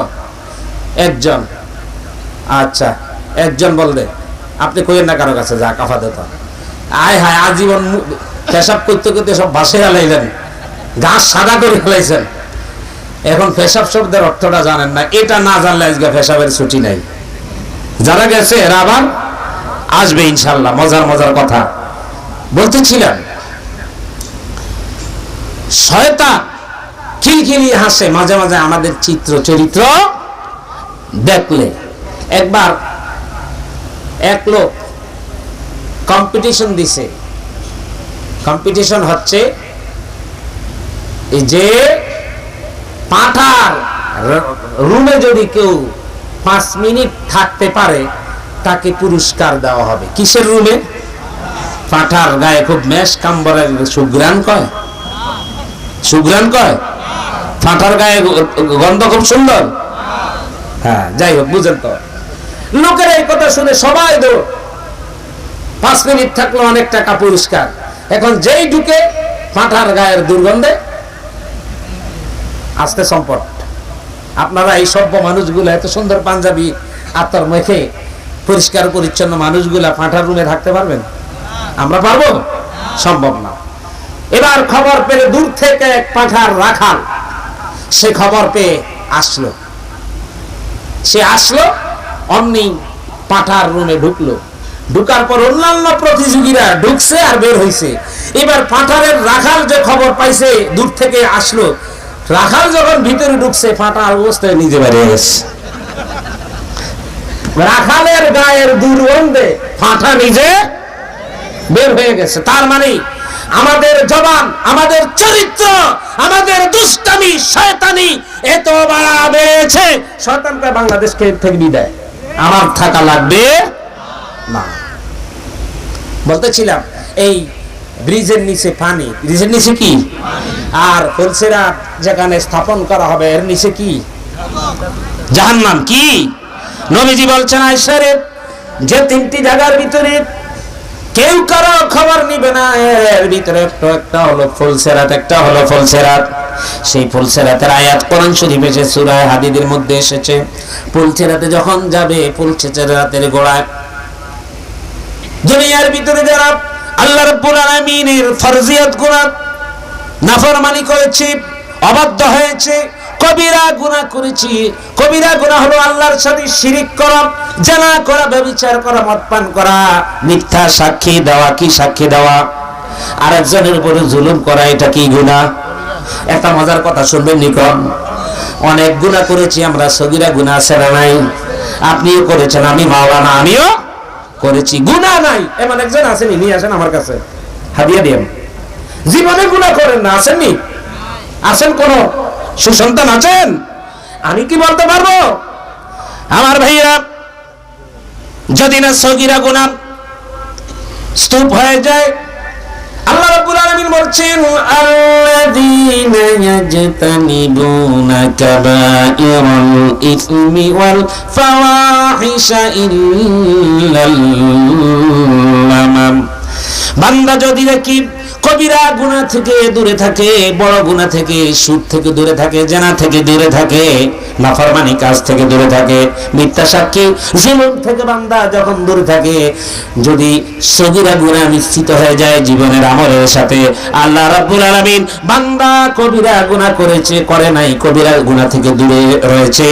একজন, আচ্ছা একজন বলবে, আপনি কইেন না কারো কাছে, যা কাফা দিত। আয় হায়, আজীবন পেশাব করতে করতে সব ভাসে হালাইলেন, ঘাস সাদা করে ফেলাইছেন, এখন পেশাব শব্দের অর্থটা জানেন না। এটা না জানলে আজকে পেশাবের ছুটি নাই। যারা গেছে এরা আবার আসবে ইনশাল্লাহ। মজার মজার কথা বলতেছিলাম। শয়তান খিলখিলি হাসে মাঝে মাঝে আমাদের চরিত্র দেখলে। একবার এক লোক কম্পিটিশন দিছে, কম্পিটিশন হচ্ছে যে পাঁঠার রুমে যদি কেউ 5 মিনিট থাকতে পারে তাকে পুরস্কার দেওয়া হবে। কিসের রুমে? পাঁঠার গায়ে খুব মেষ কাম্বরের সুঘ্রাণ কয়, সুঘ্রাণ কয়, পাঁঠার গায়ে গন্ধ খুব সুন্দর। হ্যাঁ, যাই হোক, বুঝেন তো। লোকের এই কথা শুনে সবাই দৌড়, 5 মিনিট থাকলো অনেক টাকা পুরস্কার। এখন যেই ঢুকে পাঁঠার গায়ের দুর্গন্ধে আসতে সম্পদ। আপনারা এই সভ্য মানুষগুলো এত সুন্দর পাঞ্জাবি আতর মেখে পরিষ্কার পরিচ্ছন্ন মানুষগুলা পাঁঠার রুমে থাকতে পারবেন? আমরা পারবো? সম্ভব না। এবার খবর পেলে দূর থেকে এক পাঁঠার রাখাল সে খবর পেয়ে আসলো, সে আসলো অমনি পাঁঠার রুমে ঢুকলো। ঢুকার পর অন্যান্য প্রতিযোগীরা ঢুকছে আর বের হইছে। এবার পাঁঠারের রাখাল যে খবর পাইছে দূর থেকে আসলো, রাখাল যখন ভিতরে ঢুকছে পাঁঠার অবস্থায় নিজে বেরিয়ে গেছে। রাখালের গায়ের দুর্গন্ধে পাঁঠা নিজে বের হয়ে গেছে। তার মানে আমাদের জবান, আমাদের চরিত্র, আমাদের দুষ্টামি, শয়তানি এত বাড়া বেড়েছে, শয়তানকে বাংলাদেশকে থেকে বিদায় আমার থাকা লাগবে না। বলতেছিলাম এই ব্রিজের নিচে পানি, ব্রিজের নিচে কি, আর ফুলসেরা যেখানে স্থাপন করা হবে এর নিচে কি? জাহান্নাম। কি নবীজি বলছেন আয়েশারে, যে 3টি জায়গার ভিতরে কেউ কারো খবর নিবে না, এর ভিতরে একটা হলো ফুলসেরাত, একটা হলো ফুলসেরাত। সেই ফুলসেরাতের আয়াত কোরআন শরীফে এসেছে, সূরা হাদীদের মধ্যে এসেছে। ফুলসেরাতে যখন যাবে, ফুলসেরাতের গোড়ায় দুনিয়ার ভিতরে যারা আল্লাহ রাব্বুল আলামিনের ফরজিয়াত গুনাহ নাফরমানি করেছে, অবাধ্য হয়েছে, কবিরা গুনাহ করেছি। কবিরা গুনাহ হলো আল্লাহর সাথে শিরিক করা, জানা করা, ব্যভিচার করা, মদ পান করা, মিথ্যা সাক্ষী দেওয়া। কি সাক্ষী দেওয়া? আরেকজনের উপরে জুলুম করা, এটা কি গুনাহ? একটা মজার কথা শুনবেন নিকন। অনেক গুনাহ করেছি আমরা, সগীরা গুনাহ ছেড়ে নাই। আপনিও করেছেন, আমি মাওলানা, আমিও করেছি, গুনাহ নাই এমন একজন আসেনি? নিয়ে আসেন আমার কাছে, হাদিয়া দিয়েন। জীবনে গুনাহ করেন না, আসেননি? আছেন? কোন সুসন্তান আছেন? আমি কি বলতে পারবো? আমার ভাইরা, যদি না সগীরা গুনাহ স্তূপ হয়ে যায়, আল্লাহ রাব্বুল আলামিন বলছেন আল্লাযীনা ইয়াজতানিবুনা কাবাইরাল ইসমি ওয়াল ফাওয়াহিশা ইল্লাল লামাম। বান্দা যদি নাকি কবিরা গুনাহ থেকে দূরে থাকে, বড় গুনাহ থেকে, সুদ থেকে দূরে থাকে, জানা থেকে দূরে থাকে, নাফরমানি কাজ থেকে দূরে থাকে, মিথ্যা সাক্ষী, জুলুম থেকে বান্দা যখন দূরে থাকে, যদি সগীরা গুনাহ মিশ্রিত হয়ে যায় জীবনের আমলের সাথে, আল্লাহ রাব্বুল আলামিন বান্দা কবিরা গুনাহ করেছে, করে নাই, কবিরা গুনাহ থেকে দূরে রয়েছে,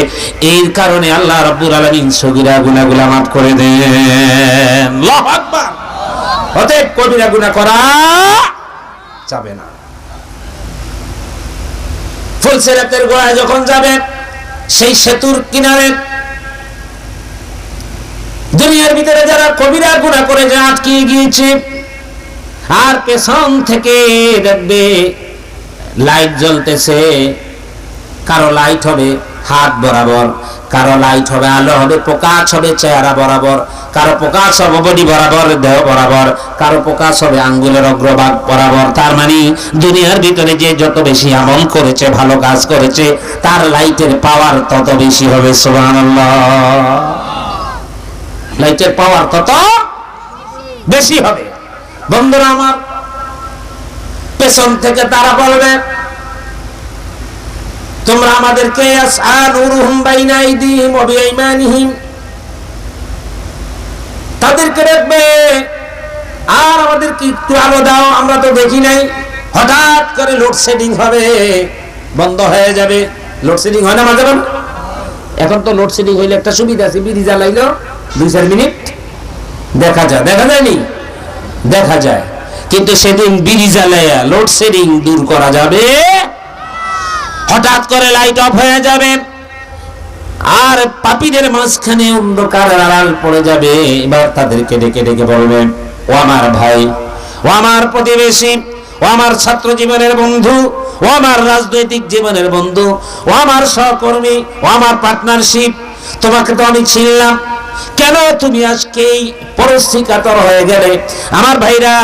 এই কারণে আল্লাহ রাব্বুল আলামিন সগীরা গুনাহগুলো মাফ করে দেন। আল্লাহু আকবার। অতএব কবিরা গুনাহ করা যাবে না। ফুলসেরাতের গোড়ায় যখন যাবে, সেই সেতুর কিনারে দুনিয়ার ভিতরে যারা কবিরা গুনাহ করে যে আটকে গিয়েছে, আর পেছন থেকে দেখবে লাইট জ্বলতেছে। কারো লাইট হবে হাত বরাবর, কারো লাইট হবে, আলো হবে, প্রকাশ হবে চেহারা বরাবর, কারো প্রকাশ হবে বডি বরাবর, দেহ বরাবর, কারো প্রকাশ হবে আঙ্গুলের অগ্রভাগ বরাবর। তার মানে দুনিয়ার ভিতরে যে যত বেশি আমল করেছে, ভালো কাজ করেছে, তার লাইটের পাওয়ার তত বেশি হবে। সুবহানাল্লাহ। লাইটের পাওয়ার তত বেশি হবে। বন্ধুরা আমার, পেছন থেকে তারা বলবে, তোমরা আমাদেরকে আসআনুরুহুম বাইনা আইদিহিম ওয়া বিআইমানিহিম, তাদেরকে দেখবে আর আমাদেরকে একটু আলো দাও, আমরা তো দেখি নাই। হঠাৎ করে লোডশেডিং হবে, বন্ধ হয়ে যাবে। লোডশেডিং হয় না মাঝে মাঝে? এখন তো লোডশেডিং হইলে একটা সুবিধা আছে, বিড়ি জ্বালাইলো 2-4 মিনিট দেখা যায়, দেখা যায়নি? দেখা যায়। কিন্তু সেদিন বিড়ি জ্বালায়া লোডশেডিং দূর করা যাবে, হঠাৎ করে লাইট অফ হয়ে যাবে, আর পাপীদের মাঝখানে অন্ধকার আড়াল পড়ে যাবে। এবার তাদেরকে ডেকে ডেকে বলবেন, ও আমার ভাই, ও আমার প্রতিবেশী, ও আমার ছাত্র জীবনের বন্ধু, ও আমার রাজনৈতিক জীবনের বন্ধু, ও আমার সহকর্মী, ও আমার পার্টনারশিপ, তোমাকে তো আমি চিনলাম, কেন তুমি আজকে এই পরশিকাতর হয়ে গেলে? আমার ভাইরা,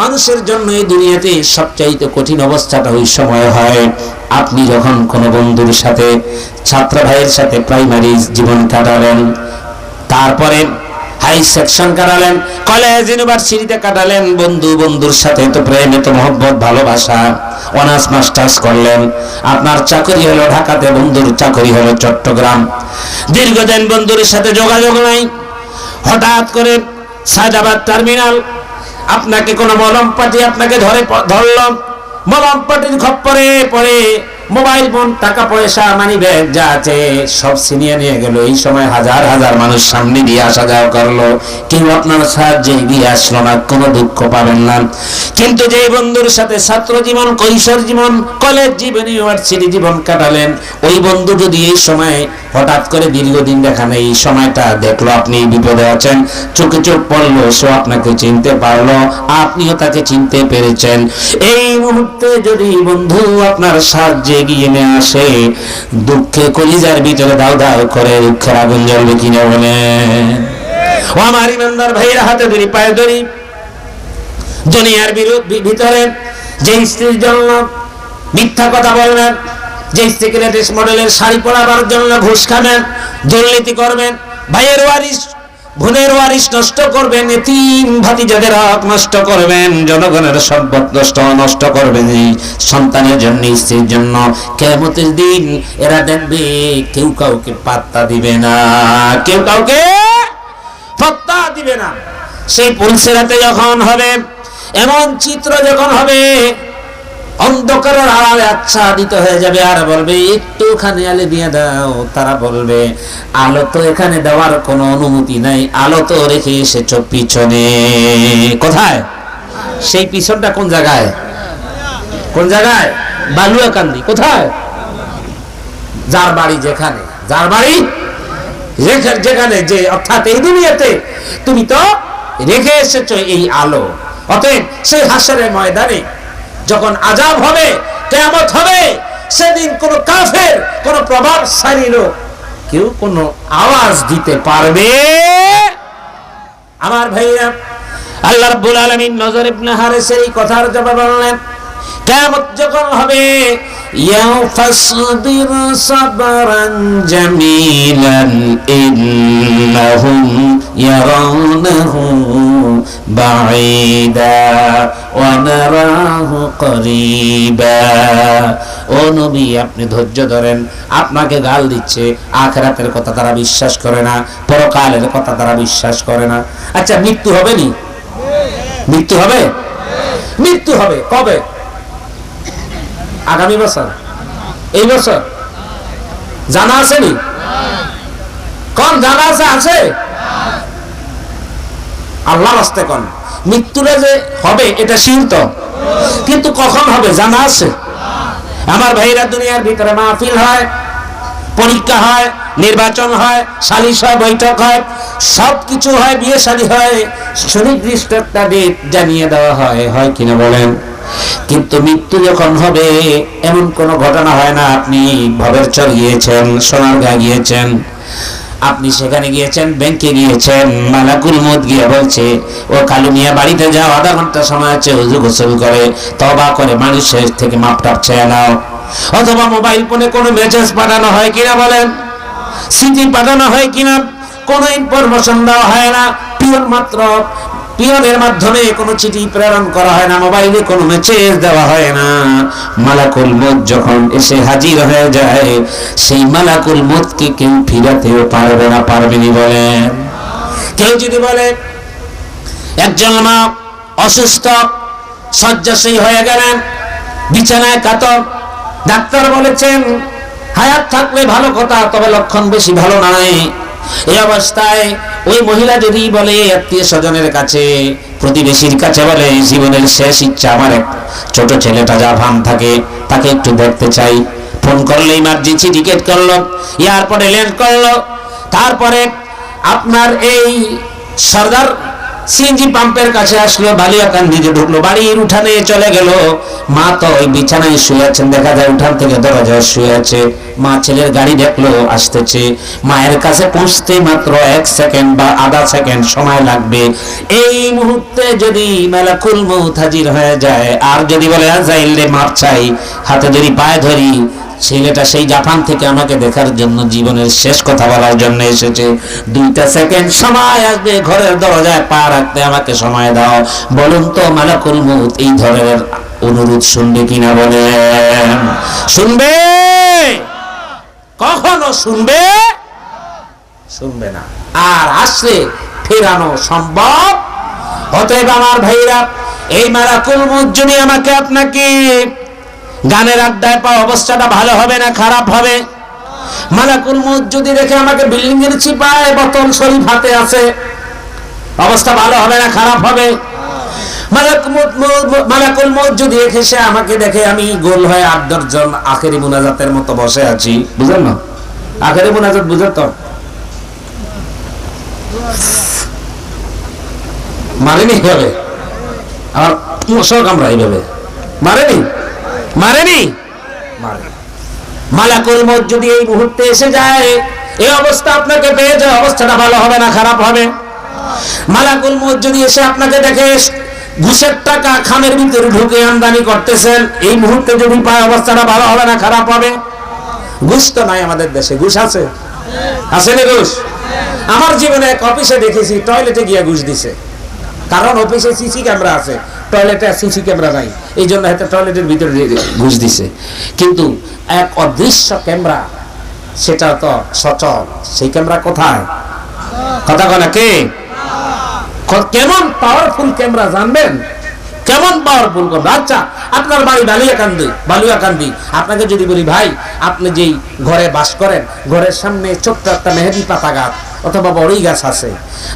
মানুষের জন্য এই দুনিয়াতে সবচাইতে কঠিন অবস্থাটা ওই সময় হয় আপনি যখন কোনো বন্ধুর সাথে, ছাত্র ভাইয়ের সাথে প্রাইমারি জীবন কাটালেন, তারপরে হাই সেকশন কাটালেন, কলেজ ইউনিভার্সিটিতে কাটালেন, বন্ধুর সাথে তো প্রেম, তো মহব্বত, ভালোবাসা, অনার্স মাস্টার্স করলেন, আপনার চাকরি হলো ঢাকাতে, বন্ধুর চাকরি হলো চট্টগ্রাম, দীর্ঘদিন বন্ধুর সাথে যোগাযোগ নাই, হঠাৎ করে সায়দাবাদ টার্মিনাল আপনাকে কোনো মলম পার্টি আপনাকে ধরল, মলম পার্টির খপ্পরে পড়ে মোবাইল ফোন, টাকা পয়সা, মানি ব্যাগ যা আছে সব ছিনিয়ে নিয়ে গেল। এই সময় হাজার হাজার মানুষ সামনে দিয়ে আসা যাওয়া করলো, কেউ আপনার সাহায্যে এগিয়ে আসলো না, কোনো দুঃখ পাবেন না। কিন্তু যে বন্ধুর সাথে ছাত্র জীবন, কৈশোর জীবন, কলেজ জীবন, ইউনিভার্সিটি জীবন কাটালেন, ওই বন্ধু যদি এই সময় হঠাৎ করে দীর্ঘদিন দেখা নেই, এই সময়টা দেখলো আপনি বিপদে আছেন, চোখে চোখ পড়লো, সে আপনাকে চিনতে পারলো, আপনিও তাকে চিনতে পেরেছেন, এই মুহূর্তে যদি বন্ধু আপনার সাহায্যে এগিয়ে নিয়ে আসে, দুঃখে কলিজার ভিতরে দাউ দাউ করে দুঃখের আগুন জ্বলবে কিনা বলে? ও আমার ইমানদার ভাইরা, হাতে ধরি, পায়ে ধরি, দুনিয়ার ভিতরে যে স্ত্রীর জন্য মিথ্যা কথা বলবেন, যে স্ত্রীকে লেটেস্ট মডেলের শাড়ি পরাবার জন্য ঘুষ খাবেন, দুর্নীতি করবেন, ভাইয়ের ওয়ারিশ, বোনের ওয়ারিশ নষ্ট করবেন, এতিম ভাতিজাদের হক নষ্ট করবেন, জনগণের সম্পদ নষ্ট করবেন, সন্তানের জন্য, স্ত্রীর জন্য, কিয়ামতের দিন এরা দেখবে কেউ কাউকে পাত্তা দিবে না, কেউ কাউকে পাত্তা দিবে না। সেই পুলসেরাতে যখন হবে, এমন চিত্র যখন হবে, অন্ধকারের আড়ালে আচ্ছাদিত হয়ে যাবে, আর বলবে একটুখানি আলো দিয়ে দাও, তারা বলবে আলো তো এখানে দেওয়ার কোনো অনুমতি নাই, আলো তো রেখে এসেছো পিছনে। কোথায়? সেই পিছনটা কোন জায়গায়? কোন জায়গায়? বালুয়াকান্দি। কোথায়? যার বাড়ি যেখানে, যার বাড়ি যেখানে, যে অর্থাৎ এই দুনিয়াতে তুমি তো রেখে এসেছো এই আলো। অতএব সেই হাসরের ময়দানে যখন আযাব হবে, কিয়ামত হবে, সেদিন কোন কাফের, কোন প্রভাবশালী লোক কেউ কোন আওয়াজ দিতে পারবে? আমার ভাইরা, আল্লাহ রাব্বুল আলামিন নজর ইবনে হারিসের এই কথার জবাব বললেন, কিয়ামত যখন হবে, ইয়াফাসবির সাবরান জামিলান ইন্নাহুম ইয়ারাউনাহু বাঈদা ওয়া নারাহু করিবা। ও নবী, আপনি ধৈর্য ধরেন, আপনাকে গাল দিচ্ছে, আখিরাতের কথা তারা বিশ্বাস করে না, পরকালের কথা তারা বিশ্বাস করে না। আচ্ছা, মৃত্যু হবে নি? মৃত্যু হবে? মৃত্যু হবে কবে? আগামী বছর? এই বছর? জানা আছে নি? কোন জানা আছে? আছে? আল্লাহর রাস্তায় কোন মৃত্যুটা যে হবে এটা সিদ্ধ, কিন্তু কখন হবে জানা আছে? আমার ভাইরা, দুনিয়ার ভিতরে মাহফিল হয়, পরীক্ষা হয়, নির্বাচন হয়, সালিশ হয়, বৈঠক হয়, সবকিছু হয়, বিয়ে শাদী হয়, সুনির্দিষ্ট একটা ডেট জানিয়ে দেওয়া হয়, হয় কিনা বলেন? কিন্তু মৃত্যু যখন হবে, এমন কোনো ঘটনা হয় না। আপনি ভবের চর গিয়েছেন, সোনারগাঁ গিয়েছেন, আপনি সেখানে গিয়েছেন, ব্যাংকে গিয়েছেন, মালাকুল মউত গিয়ে বলছে, ও কালু মিয়া বাড়িতে যাও, আধা ঘন্টা সময় আছে, ওযু গোসল করে তওবা করে মানুষের থেকে মাপটাপ চেয়ে নাও। অথবা মোবাইল ফোনে কোনো মেসেজ পাঠানো হয় কিনা বলেন? চিঠি পাঠানো হয় কিনা? কোনো ইনফরমেশন দেওয়া হয় না, পিয়নের মাধ্যমে কোনো চিঠি প্রেরণ করা হয় না, মোবাইলে কোনো মেসেজ দেওয়া হয় না। মালাকুল মউত যখন এসে হাজির হয়ে যায়, সেই মালাকুল মউতকে কেউ ফিরাতেও পারবে না। পারবেনি বলেন? কেউ যদি বলে একজন মা অসুস্থ, শয্যাশয়ী হয়ে গেলেন, বিছানায় কাতর, ডাক্তার বলেছেন হায়াত থাকলে ভালো কথা, তবে লক্ষণ বেশি ভালো নয়, এই অবস্থায় ওই মহিলা যদি বলে আত্মীয় স্বজনের কাছে, প্রতিবেশীর কাছে বলে, জীবনের শেষ ইচ্ছা আমার এক ছোট ছেলেটা জাপান থাকে, তাকে একটু দেখতে চাই। ফোন করলো, ইমার্জেন্সি টিকিট করলো, এয়ারপোর্টে ল্যান্ড করলো। তারপরে আপনার এই সর্দার সিএনজি পাম্পের কাছে আসলো, বালিয়াকান্দিতে ঢুকলো, বাড়ির উঠানে চলে গেল। মা তো ওই বিছানায় শুয়ে আছেন, দেখা যায় উঠান থেকে দরজায় শুয়ে আছে। মা ছেলের গাড়ি দেখলো আসতেছে, মায়ের কাছে পৌঁছতে মাত্র 1 সেকেন্ড বা আধা সেকেন্ড সময় লাগবে। এই মুহূর্তে যদি মালাকুল মউত হাজির হয়ে যায়, আর যদি বলে আজাইল রে মাপ চাই, হাতে যদি পায়ে ধরি, ছেলেটা সেই জাপান থেকে আমাকে দেখার জন্য, জীবনের শেষ কথা বলার জন্য এসেছে, 2টা সেকেন্ড সময় আসবে, ঘরের দরজায় পা রাখতে আমাকে সময় দাও। বলুন তো মালাকুল মউত এই ধরনের অনুরোধ শুনবে কিনা? বলেন, শুনবে? কখনো শুনবে? শুনবে না। আর আসলে ফেরানো সম্ভব? অতএব আমার ভাইরা, এই মালাকুল মউত যদি আমাকে আপনাকে গানের আড্ডায় পাওয়া, অবস্থাটা ভালো হবে না খারাপ হবে? মালাকুল মউত যদি দেখে আমাকে বিল্ডিং এর চিপায় বোতল শরীফ হাতে আছে, অবস্থা ভালো হবে না খারাপ হবে? মালাকুল মউত যদি এসে আমাকে দেখে আমি গোল হয়ে 8-10 জন আখেরি মুনাজাতের মতো বসে আছি, বুঝলেন না? আখেরি মুনাজাত বুঝেন তো? মারেনি হবে, আর মশক আমরা এইভাবে মারেনি, মারেনি, মারে। মালাকুল মউত যদি এই মুহূর্তে এসে যায়, এই অবস্থা আপনাকে পেয়ে যায়, অবস্থাটা ভালো হবে না খারাপ হবে? মালাকুল মউত যদি এসে আপনাকে দেখে ঘুষের টাকা খামের ভিতরে ঢুকে আমদানি করতেছেন, এই মুহূর্তে যদি পায়, অবস্থাটা ভালো হবে না খারাপ হবে? ঘুষ তো নাই আমাদের দেশে, ঘুষ আছে? আছে না ঘুষ? আমার জীবনে এক অফিসে দেখেছি টয়লেটে গিয়ে ঘুষ দিছে, কারণ অফিসে সিসি ক্যামেরা আছে, টয়লেটে সিসি ক্যামেরা নাই, এই জন্য হয়তো টয়লেটের ভিতরে ঘুষ দিছে। কিন্তু এক অদৃশ্য ক্যামেরা, সেটা তো সচল, সেই ক্যামেরা কোথায়? কথা বলে কে? কেমন পাওয়ারফুল ক্যামেরা জানবেন? কেমন পাওয়ারফুল ক্যামেরা? আচ্ছা, আপনার বাড়ি বালুয়াকান্দি, আপনাকে যদি বলি ভাই, আপনি যেই ঘরে বাস করেন, ঘরের সামনে ছোট্ট একটা মেহেদি পাতা গাছ অথবা বড়ই গাছ আছে,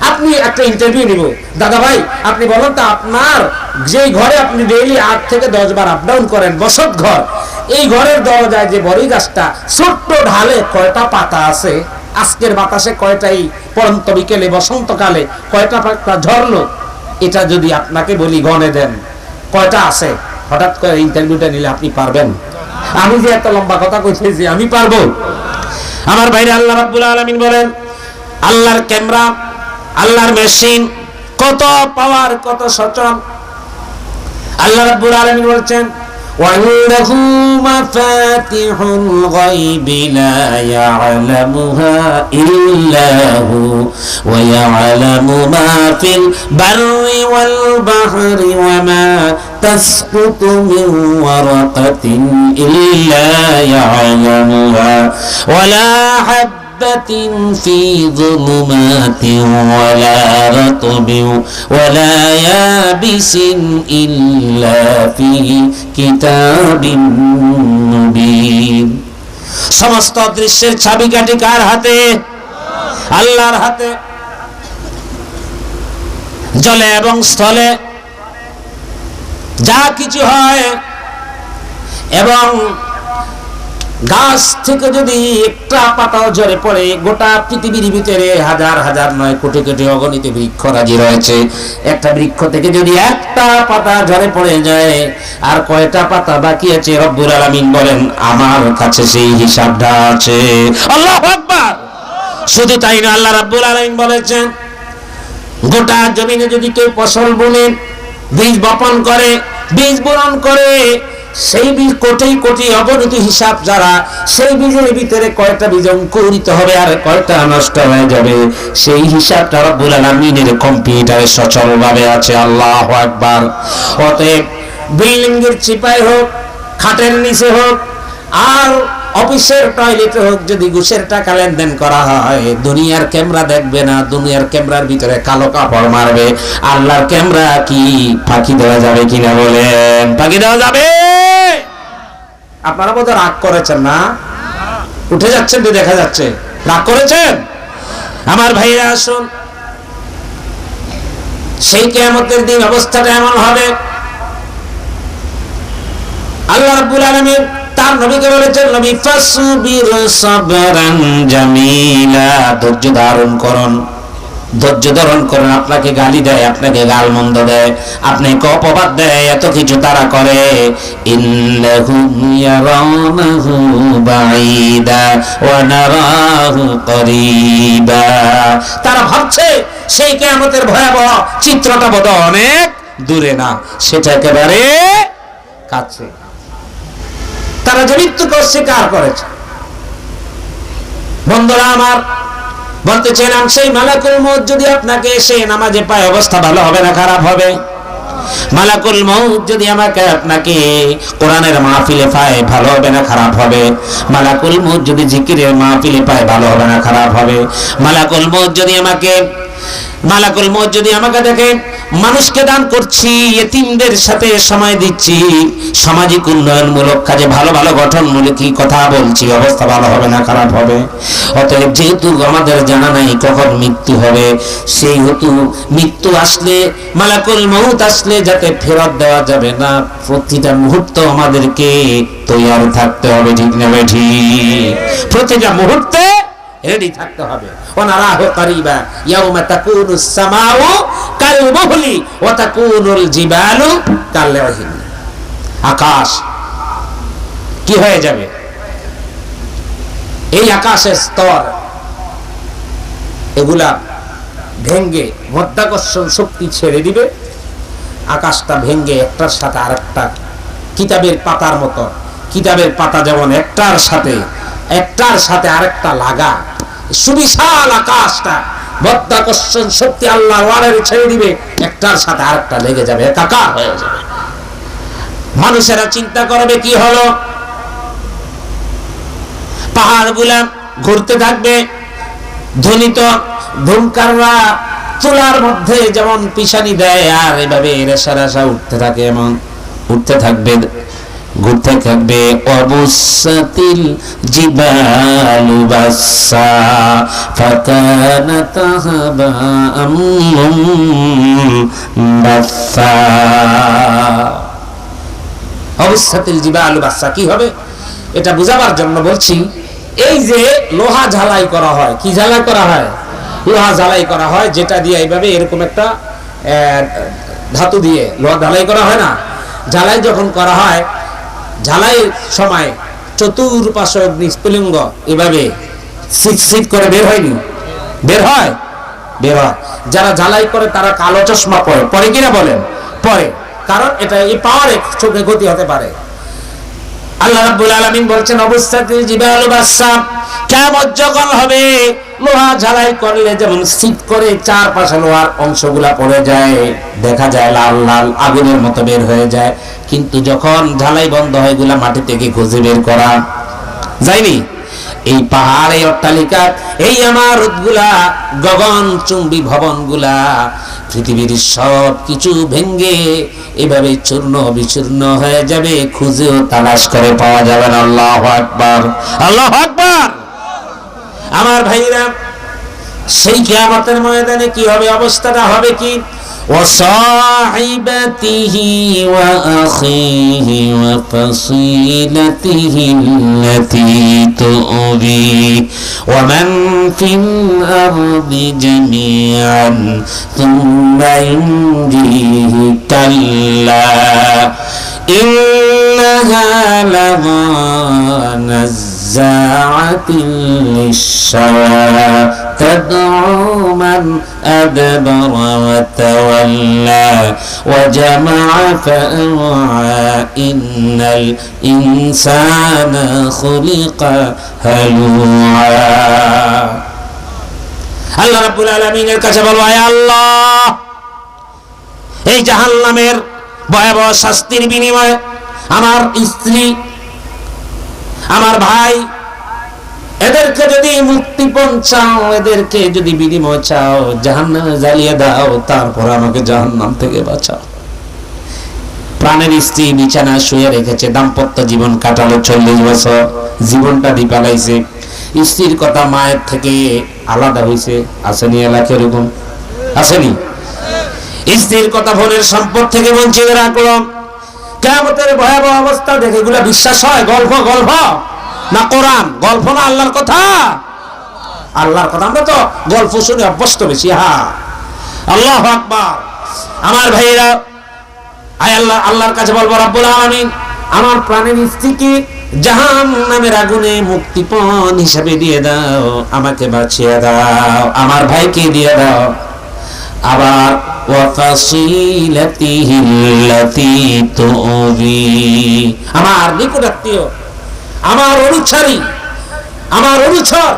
আপনি একটা ইন্টারভিউ নিব, দাদা ভাই আপনি বলেন তো, আপনার যেই ঘরে আপনি ডেইলি 8 থেকে 10 বার আপ ডাউন করেন, বসত ঘর, এই ঘরের দরজায় যে বড়ই গাছটা ছোট্ট ঢালে কয়টা পাতা আছে? আজকের বাতাসে কয়টাই, পরন্ত বিকেলে বসন্তকালে কয়টা পাতা ঝরলো? এটা যদি আপনাকে বলি গণে দেন কয়টা আছে, হঠাৎ করে ইন্টারভিউটা নিলে আপনি পারবেন? আমি যে এত লম্বা কথা কইতেছি, আমি পারবো? আমার বাইরে আল্লাহ রাব্বুল আলামিন বলেন, আল্লাহর ক্যামেরা, আল্লাহর মেশিন কত পাওয়ার, কত সচল। আল্লাহ রাব্বুল আলামিন বলছেন, وعنده مفاتيح الغيب لا يعلمها إلا هو ويعلم ما في البر والبحر وما تسقط من ورقة إلا يعلمها ولا حبة في ظلمات ولا رطب ولا يابس إلا في كتاب مبين। সমস্ত দৃশ্যের চাবিকাঠি কার হাতে? আল্লাহর হাতে। জলে এবং স্থলে যা কিছু হয়, এবং গাছ থেকে যদি একটা পাতাও ঝরে পড়ে, গোটা পৃথিবীর ভিতরে হাজার হাজার নয় কোটি কোটি অগণিত বৃক্ষ রাজি রয়েছে, একটা বৃক্ষ থেকে যদি একটা পাতা ঝরে পড়ে যায়, আর কয়টা পাতা বাকি আছে রব্বুল আলামিন বলেন আমার কাছে সেই হিসাবটা আছে। আল্লাহু আকবার। শুধু তাই না, আল্লাহ রাব্বুল আলামিন বলেছেন, গোটা জমিনে যদি কেউ ফসল বুনে, বীজ বপন করে, বীজ বপন করে, সেই বীজ কোটি কোটি অগণিত হিসাব যারা, সেই বীজের ভিতরে কয়টা বীজ অঙ্কুরিত হবে আর কয়টা নষ্ট হয়ে যাবে, সেই হিসাবটা রব্বুল আলামিনের কম্পিউটারে সচলভাবে আছে। আল্লাহু আকবার। অতএব বিল্ডিং এর চিপায় হোক, খাটের নিচে হোক, আর অফিসের টয়লেটে হোক, যদি ঘুষের টাকা লেনদেন করা হয়, দুনিয়ার ক্যামেরা দেখবে না, দুনিয়ার ক্যামেরার ভিতরে কালো কাপড় মারবে। আল্লাহর ক্যামেরা কি ফাঁকি দেওয়া যাবে কিনা? বলেন, ফাঁকি দেওয়া যাবে? আপনারা বোধহয় রাগ করেছেন না? উঠে যাচ্ছেন তো, দেখা যাচ্ছে রাগ করেছেন। আমার ভাইরা আসুন, সেই কিয়ামতের দিন অবস্থাটা এমন হবে, আল্লাহ রাব্বুল আলামিন তার নবীকে বলেছেন, নবী ফাসবির সাবরান জামিলা, ধৈর্য ধারণ করুন, ধৈর্য ধারণ করুন। আপনাকে গালি দেয়, আপনাকে গালমন্দ দেয়, আপনাকে অপবাদ দেয়, এত কিছু তারা করে। ইন্নাহুম ইয়ারানাহু বাঈদা ওয়া নারাহু করিবা, তারা ভাবছে সেই কিয়ামতের ভয়াবহ চিত্রটা বোধহয় অনেক দূরে না, সেটা একেবারে কাছে। তারা যে মৃত্যুকে অস্বীকার করেছে। বন্ধুরা আমার, বলতে চাইলাম, সেই মালাকুল মউত যদি আপনাকে এসে নামাজে পায়, অবস্থা ভালো হবে না খারাপ হবে? মালাকুল মউত যদি আমাকে আপনাকে কোরআনের মাহফিলে পায়, ভালো হবে না খারাপ হবে? মালাকুল মউত যদি জিকিরের মাহফিলে পায়, ভালো হবে না খারাপ হবে? মালাকুল মউত যদি আমাকে দেখে মানুষকে দান করছি, এতিমদের সাথে সময় দিচ্ছি, সামাজিক উন্নয়নমূলক কাজে ভালো ভালো গঠনমূলক কথা বলছি, অবস্থা ভালো হবে না খারাপ হবে? অতএব যেহেতু আমাদের জানা নাই কখন মৃত্যু হবে, সেই হেতু মৃত্যু আসলে, মালাকুল মউত আসলে যাতে ফেরত দেওয়া যাবে না, প্রতিটা মুহূর্ত আমাদেরকে তৈয়ার থাকতে হবে। ঠিক না ঠিক? প্রতিটা মুহূর্তে রেডি থাকতে হবে। ওনারাহু কারিবা ইয়াউমা তাকুনুস সামাউ কাল মুহলি ওয়া তাকুনুল জিবালু কাল ওহিন, আকাশ কি হয়ে যাবে? এই আকাশের স্তর এগুলা ভেঙ্গে মাধ্যাকর্ষণ শক্তি ছেড়ে দিবে, আকাশটা ভেঙ্গে একটার সাথে আরেকটা, কিতাবের পাতার মতো, কিতাবের পাতা যেমন একটার সাথে আরেকটা লাগা, সুবিশাল আকাশটা মাধ্যাকর্ষণ শক্তি আল্লাহ ওয়ারের ছেড়ে দিবে, একটার সাথে আরেকটা লেগে যাবে, একাকার হয়ে যাবে। মানুষেরা চিন্তা করবে কি হলো, পাহাড়গুলা ঘুরতে থাকবে, ধ্বনিত ধুমকাররা চুলার মধ্যে যেমন পিছানি দেয়, আর এভাবে রেশা রেশা উঠতে থাকে, এমন উঠতে থাকবে, ঘুরতে থাকবে। অবুসাতিল জিবালু বাসসা ফাকানাত হাবাআম মুনবাসসা। অবুসাতিল জিবালু বাসসা কি হবে এটা বুঝাবার জন্য বলছি। এই যে লোহা ঝালাই করা হয়, কি ঝালাই করা হয়? লোহা ঝালাই করা হয়, যেটা দিয়ে এইভাবে এরকম একটা ধাতু দিয়ে লোহা ঝালাই করা হয় না? ঝালাই যখন করা হয়, ঝালাইয়ের সময় চতুর্পাশে নিষ্পলিঙ্গ এভাবে সিট করে বের হয়নি, বের হয়। যারা ঝালাই করে তারা কালো চশমা পরে কিনা বলেন? পরে, কারণ এটা এই পাওয়ারে চোখে ক্ষতি হতে পারে। আল্লাহ রাব্বুল আলামিন বলছেন, অবস্থাতিল জিবালু বাসসা, কিয়ামত যখন হবে, লোহা ঝালাই করলে যেমন সিট করে চারপাশে লোহার অংশগুলা পড়ে যায়, দেখা যায় লাল লাল আগুনের মতো বের হয়ে যায়, কিন্তু যখন ঝালাই বন্ধ হয়, এগুলা মাটি থেকে খুঁজে বের করা যায়নি। এই পাহাড়ে অট্টালিকা, এই ইমারতগুলা, গগনচুম্বী ভবনগুলা, পৃথিবীর সব কিছু ভেঙ্গে এভাবে চূর্ণ বিচূর্ণ হয়ে যাবে, খুঁজেও তালাশ করে পাওয়া যাবে না। আল্লাহু আকবার, আল্লাহু আকবার। আমার ভাইরা, সেই কিয়ামতের ময়দানে কি হবে, অবস্থাটা হবে কি? وصاحبته وأخيه وفصيلته التي تؤويه ومن في الأرض جميعا ثم ينجيه كلا إنها لظى نزاعة للشوى تدعو من أدبر وتولى وجمع فأوعى إن الإنسان خلق هلوعا। আল্লাহ রাব্বুল আলামিনের কাছে বলবো, আয় আল্লাহ, এই জাহান্নামের ভয়াবহ শাস্তির বিনিময়ে আমার স্ত্রী, আমার ভাই, এদেরকে যদি মুক্তিপণ চাও, এদেরকে যদি বিনিময় চাও, জাহান্নামে জ্বালিয়ে দাও, তারপর আমাকে জাহান্নাম থেকে বাঁচাও। প্রাণের স্ত্রী বিছানা শুয়ে রেখেছে, দাম্পত্য জীবন কাটালো 40 বছর, জীবনটা দিপালাইছে, স্ত্রীর কথা মায়ের থেকে আলাদা হয়েছে, আসেনি এলাকা এরকম আসেনি? স্ত্রীর কথা বোনের সম্পদ থেকে বঞ্চিত রাখলো। কিয়ামতের ভয়াবহ অবস্থা দেখে এগুলা বিশ্বাস হয়? গল্প গল্প না কোরআন? গল্প না আল্লাহর কথা? আল্লাহর কথা। আমরা তো গল্প শুনে অভ্যস্ত বেশি। হ্যাঁ, আল্লাহু আকবার। আমার ভাইরা, আল্লাহর কাছে বলবো, রব্বুল আলামিন আমার প্রাণের স্ত্রীকে জাহান্নামের আগুনে মুক্তিপণ হিসাবে দিয়ে দাও, আমাকে বাঁচিয়ে দাও, আমার ভাইকে দিয়ে দাও। আবার আমার নিকটাত্মীয়, আমার অনুসারী, আমার অনুচর,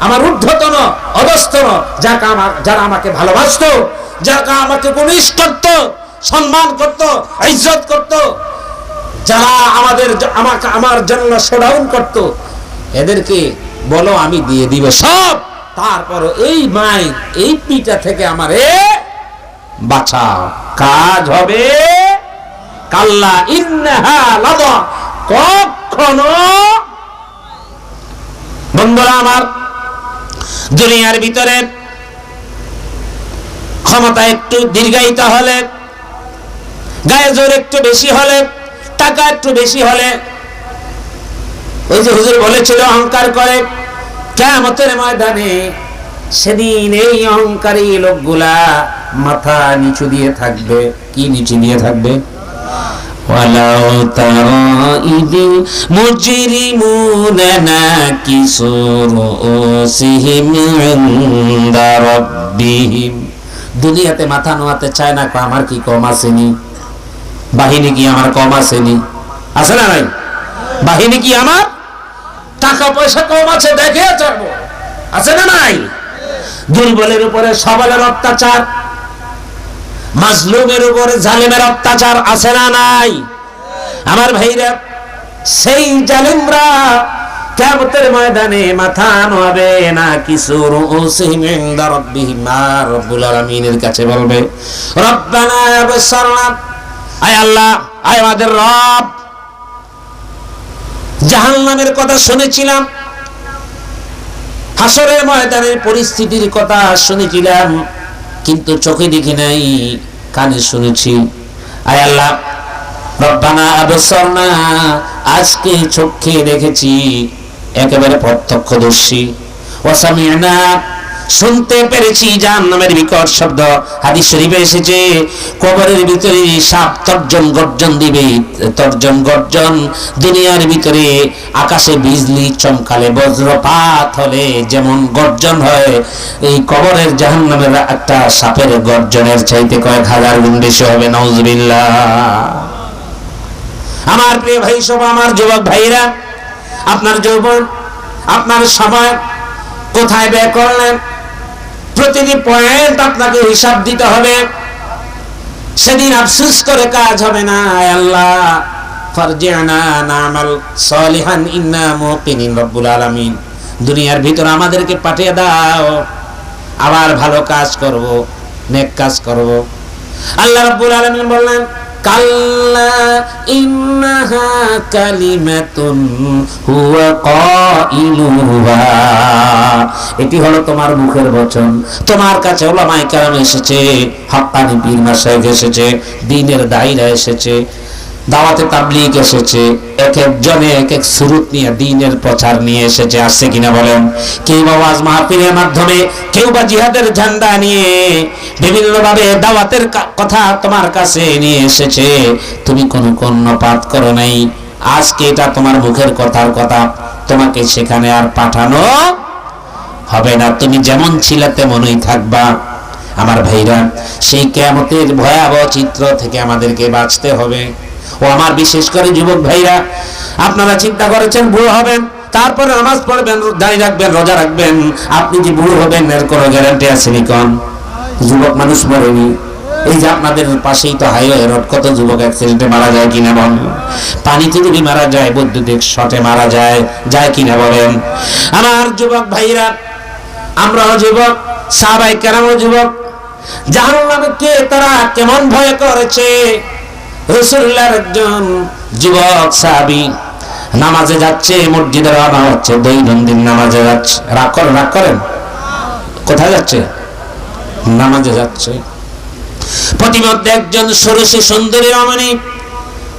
আমার ঊর্ধ্বতন অধস্তন, যারা আমাকে ভালোবাসতো, যারা আমাকে কুনিশ করত, সম্মান করত, ইজ্জত করত, যারা আমার জন্য শোডাউন করত, এদেরকে বলো আমি দিয়ে দিব সব। তারপর এই মায়ের এই পিতা থেকে আমারে বাঁচাও। কাজ হবে কাল্লা ইন্নাহা লাযা। কখনো বন্ধুরা আমার, দুনিয়ার ভিতরে ক্ষমতা একটু দীর্ঘায়িত হলে, গায়ে জোর একটু বেশি হলে, টাকা একটু বেশি হলে, ওই যে হুজুর বলেছিল অহংকার করে, কিয়ামতের ময়দানে সেদিন এই অহংকারী লোকগুলা মাথা নিচু দিয়ে থাকবে। কি নিচু দিয়ে থাকবে? ওয়ালাউ তারা ইদিল মুজরিমুনা নাকিসু রুউসিহিম ইনদা রাব্বিহিম। দুনিয়াতে মাথা নোয়াতে চায় না, আমার কি কম আসেনি? বাহিনী কি আমার কম আসেনি? আছে না নাই? বাহিনী কি আমার? টাকা পয়সা কম আছে দেখে চলবো, আছে না নাই? দুর্বলের উপরে সবলের অত্যাচার, মাজলুমের উপরে জালেমের অত্যাচার, আছে না নাই? আমার ভাইরা, সেই জালেমরা কিয়ামতের ময়দানে মাথা নোয়াবে না। কিছু রুউসিহিম ইনদা রাব্বিহিম, রব্বুল আলামিনের কাছে বলবে, রব্বানা আবসারনা, আয় আল্লাহ, আয় আমাদের রব, জাহান্নামের কথা শুনেছিলাম, হাসরের ময়দানের পরিস্থিতির কথা শুনেছিলাম, কিন্তু চোখে দেখি নাই, কানে শুনেছি। আয় আল্লাহ, রব্বানা আবসারনা, আজকে চোখে দেখেছি, একেবারে প্রত্যক্ষদর্শী। ওয়া সামি'না, শুনতে পেরেছি জাহান্নামের বিকট শব্দ। হাদিস শরীফে এসেছে, কবরের ভিতরে সাপ তর্জন গর্জন দিবে, তর্জন গর্জন। দুনিয়ার ভিতরে আকাশে বিজলি চমকালে, বজ্রপাত হলে যেমন গর্জন হয়, এই কবরের জাহান্নামের একটা সাপের গর্জনের চাইতে কয়েক হাজার গুণ বেশি হবে। নাউজুবিল্লাহ। আমার প্রিয় ভাই সব, আমার যুবক ভাইরা, আপনার যৌবন, আপনার সময় কোথায় ব্যয় করলেন, প্রতিটি পয়েন্ট আপনাকে হিসাব দিতে হবে। সেদিন আফসোস করে কাজ হবে না। আল্লাহ, ফারজি'না না'মাল সালিহান ইন্না মুকিনিন। রব্বুল আলামিন, দুনিয়ার ভিতর আমাদেরকে পাঠিয়ে দাও, আবার ভালো কাজ করব, নেক কাজ করব। আল্লাহ রাব্বুল আলামিন বললেন, কাল্লা ইন্নাহা কালিমাতুন হুয়া কাইলুহা। এটি হলো তোমার মুখের বচন। তোমার কাছে উলামায়ে কেরাম এসেছে, হক্কানি পীর মাশায়েখ এসেছে, দ্বীনের দায়ীরা এসেছে, দাওয়াতে তাবলীগ এসেছে, এক একজনে এক এক সুরুত নিয়ে দ্বীনের প্রচার নিয়ে এসেছে। আসছে কিনা বলেন? কেউ বা ওয়াজ মাহফিলের মাধ্যমে, কেউ বা জিহাদের ঝান্ডা নিয়ে বিভিন্ন ভাবে দাওয়াতের কথা তোমার কাছে নিয়ে এসেছে। তুমি কোনো কর্ণপাত করো নাই। আজকে এটা তোমার মুখের কথার কথা, তোমাকে সেখানে আর পাঠানো হবে না। তুমি যেমন ছিলে তেমনই থাকবা। আমার ভাইরা, সেই কিয়ামতের ভয়াবহ চিত্র থেকে আমাদেরকে বাঁচতে হবে। ও আমার বিশেষ করে যুবক ভাইরা, আপনারা চিন্তা করেছেন বুড়ো হবেন, তারপরে নামাজ পড়বেন, দাঁড়িয়ে রাখবেন, রোজা রাখবেন, আপনি যে বুড়ো হবেন এর কোনো গ্যারান্টি আছে নিকন? যুবক মানুষ মরেনি। এই যে আপনাদের পাশেই তো হাইওয়ে রোড, কত যুবক অ্যাক্সিডেন্টে মারা যায় কিনা বলেন? পানিতে যদি মারা যায়, বৈদ্যুতিক শটে মারা যায়, যায় কিনা বলেন? আমার যুবক ভাইরা, আমরাও যুবক, সাহাবায়ে কেরামও যুবক। জাহান্নামকে তারা কেমন ভয় করেছে। রাসূলুল্লাহর একজন যুবক সাহাবী নামাজে যাচ্ছে, মসজিদে রওনা হচ্ছে, দৈনন্দিন নামাজে যাচ্ছে। রাগ করেন, কোথায় যাচ্ছে? নামাজে যাচ্ছে। প্রতিমধ্যে একজন ষোড়শী সুন্দরী রমণী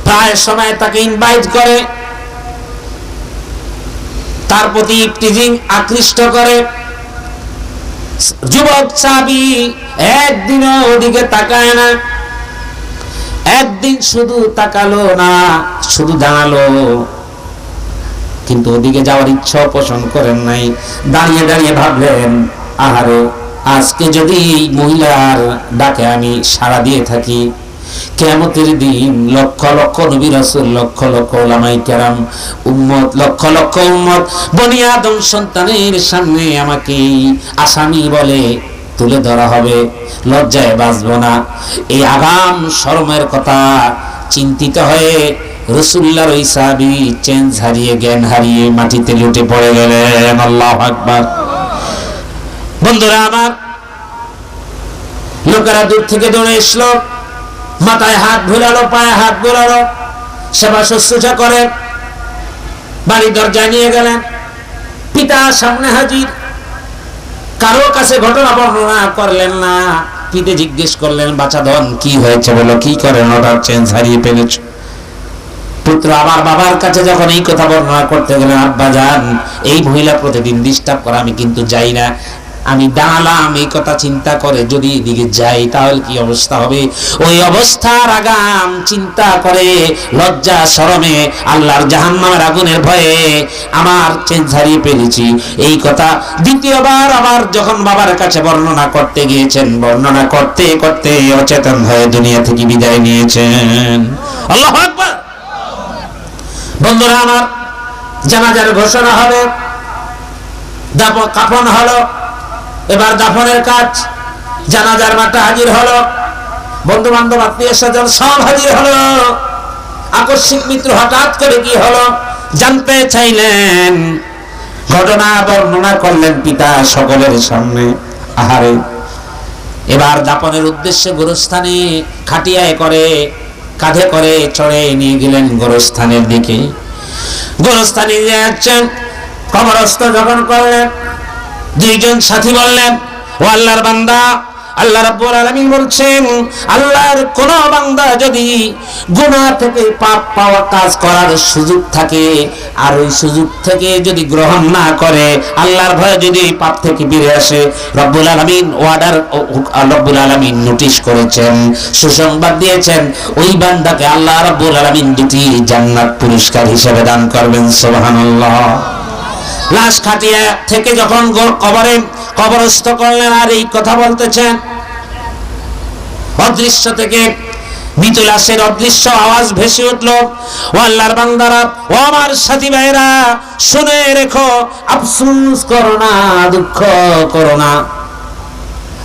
প্রায় সময় তাকে ইনভাইট করে, তার প্রতি টিজিং আকৃষ্ট করে। যুবক সাহাবী একদিনও ওদিকে তাকায় না। একদিন শুধু তাকালো না, শুধু দাঁড়ালো, কিন্তু ওদিকে যাওয়ার ইচ্ছা পোষণ করেন নাই। দাঁড়িয়ে দাঁড়িয়ে ভাবলেন, আহারে, আজকে যদি এই মহিলার ডাকে আমি সাড়া দিয়ে থাকি, কিয়ামতের দিন লক্ষ লক্ষ নবী রাসূল, লক্ষ লক্ষ উলামায়ে কেরাম, উম্মত, লক্ষ লক্ষ উম্মত, বনি আদম সন্তানের সামনে আমাকে আসামি বলে তুলে ধরা হবে, লজ্জায় বাঁচব না। এই আগাম শরমের কথা চিন্তিত হয়ে রাসূলুল্লাহর ওই সাহাবী চেঞ্জ হারিয়ে, জ্ঞান হারিয়ে মাটিতে লুটে পড়ে গেলেন। আল্লাহু আকবার। বন্ধুরা আমার, লোকেরা দূর থেকে দৌড়ে এসলো, মাথায় হাত ঘোরালো, পায়ে হাত ঘোরালো, সেবা শুশ্রূষা করে বাড়ির দরজায় নিয়ে গেলেন। পিতা সামনে হাজির, কারো কাছে ঘটনা বর্ণনা করলেন না। পিতা জিজ্ঞেস করলেন, বাচ্চা ধন কি হয়েছে বলো, কি করেন, হঠাৎ চেঞ্জ হারিয়ে ফেলেছ? পুত্র আবার বাবার কাছে যখন এই কথা বর্ণনা করতে গেলেন, আব্বা জান, এই মহিলা প্রতিদিন ডিস্টার্ব করে, আমি কিন্তু যাই না। আমি দাঁড়ালাম এই কথা চিন্তা করে, যদি এদিকে যাই তাহলে কি অবস্থা হবে। ওই অবস্থার আগাম চিন্তা করে লজ্জা শরমে আল্লাহর জাহান্নামের আগুনের ভয়ে আমার চেঞ্জ হারিয়ে ফেলেছি, এই কথা দ্বিতীয়বার আবার যখন বাবার কাছে বর্ণনা করতে গিয়েছেন, বর্ণনা করতে করতে অচেতন হয়ে দুনিয়া থেকে বিদায় নিয়েছেন। আল্লাহু আকবার। বন্ধুরা আমার, জানাজার ঘোষণা হবে, কাফন হলো, এবার দাফনের কাজ। জানাজার মাঠে হাজির হলো, বন্ধু বান্ধব আত্মীয় স্বজন সব হাজির হলো। আকস্মিক মৃত্যু হঠাৎ করে কি হলো জানতে চাইলেন, ঘটনা বর্ণনা করলেন পিতা সকলের সামনে। আহারে, এবার দাফনের উদ্দেশ্যে গোরস্থানে খাটিয়ায় করে, কাঁধে করে চড়ে নিয়ে গেলেন গোরস্থানের দিকে। গোরস্থানে নিয়ে যাচ্ছেন, কবরস্থ যখন করলেন, দুইজন সাথী বললেন, ও আল্লাহর বান্দা, আল্লাহ রাব্বুল আলামিন বলছেন, আল্লাহর কোন বান্দা যদি গুনাহ থেকে পাপ পাওয়া কাজ করার সুযোগ থাকে, আর ওই সুযোগ থেকে যদি গ্রহণ না করে, আল্লাহর ভয়ে যদি পাপ থেকে ফিরে আসে, রব্বুল আলামিন ওয়ার্ডার, রব্বুল আলামিন নোটিশ করেছেন, সুসংবাদ দিয়েছেন, ওই বান্দাকে আল্লাহ রাব্বুল আলামিন দুটি জান্নাত পুরস্কার হিসেবে দান করবেন। সুবহানাল্লাহ। লাশ খাটিয়া থেকে যখন কবরে কবরস্থ করলেন, আর এই কথা বলতেছেন, অদৃশ্য থেকে মৃত লাশের অদৃশ্য আওয়াজ ভেসে উঠল, ও আল্লাহর বান্দারা, ও আমার সাথী ভাইরা, শুনে রেখো, আফসোস করো না, দুঃখ করো না,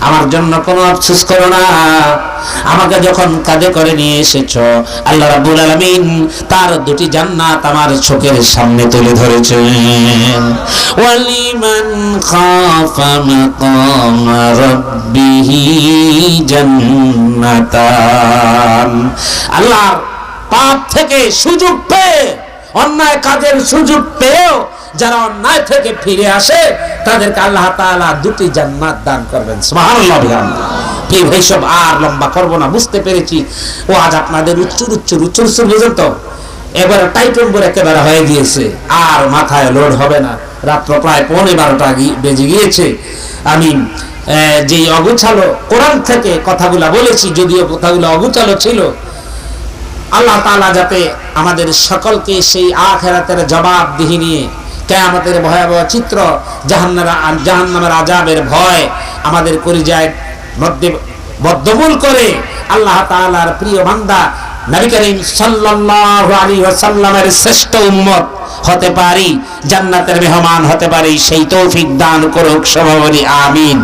আমার জন্য কোনো আফসোস করো না। আমাকে যখন কাঁধে করে নিয়ে এসেছো, আল্লাহ রাব্বুল আলামিন তার দুটি জান্নাত আমার চোখের সামনে তুলে ধরেছেন। ওয়ালিমান খাফা মাকাম রাব্বিহি জান্নাতান। আল্লাহ পাপ থেকে সুযোগ পেয়ে, অন্যায় কাজের সুযোগ পেয়েও যারা অন্যায় থেকে ফিরে আসে, তাদেরকে আল্লাহ তাআলা দুটি জান্নাত দান করবেন। সুবহানাল্লাহ। কি ভাই, সব আর লম্বা করব না, বুঝতে পেরেছি। ও আজ আপনাদের উচ্চুর বুঝেন তো, এবার টাইটন করে একেবারে হয়ে গিয়েছে, আর মাথায় লোড হবে না। রাত্র প্রায় 11:15 বেজে গিয়েছে। আমি যেই অগুছালো কোরআন থেকে কথাগুলা বলেছি, যদিও কথাগুলো অগুছালো ছিল, আল্লাহ তাআলা যাতে আমাদের সকলকে সেই আখিরাতের জবাবদিহি নিয়ে, কিয়ামতের ভয়াবহ চিত্র, জাহান্নামের আযাবের ভয় আমাদের কলিজায় মধ্যে বদ্ধমূল করে আল্লাহ তাআলার প্রিয় বান্দা নবী করিম সাল্লাল্লাহু আলাইহি ওয়াসাল্লামের শ্রেষ্ঠ উম্মত হতে পারি, জান্নাতের মেহমান হতে পারি, সেই তৌফিক দান করুক সবাই বলি আমিন।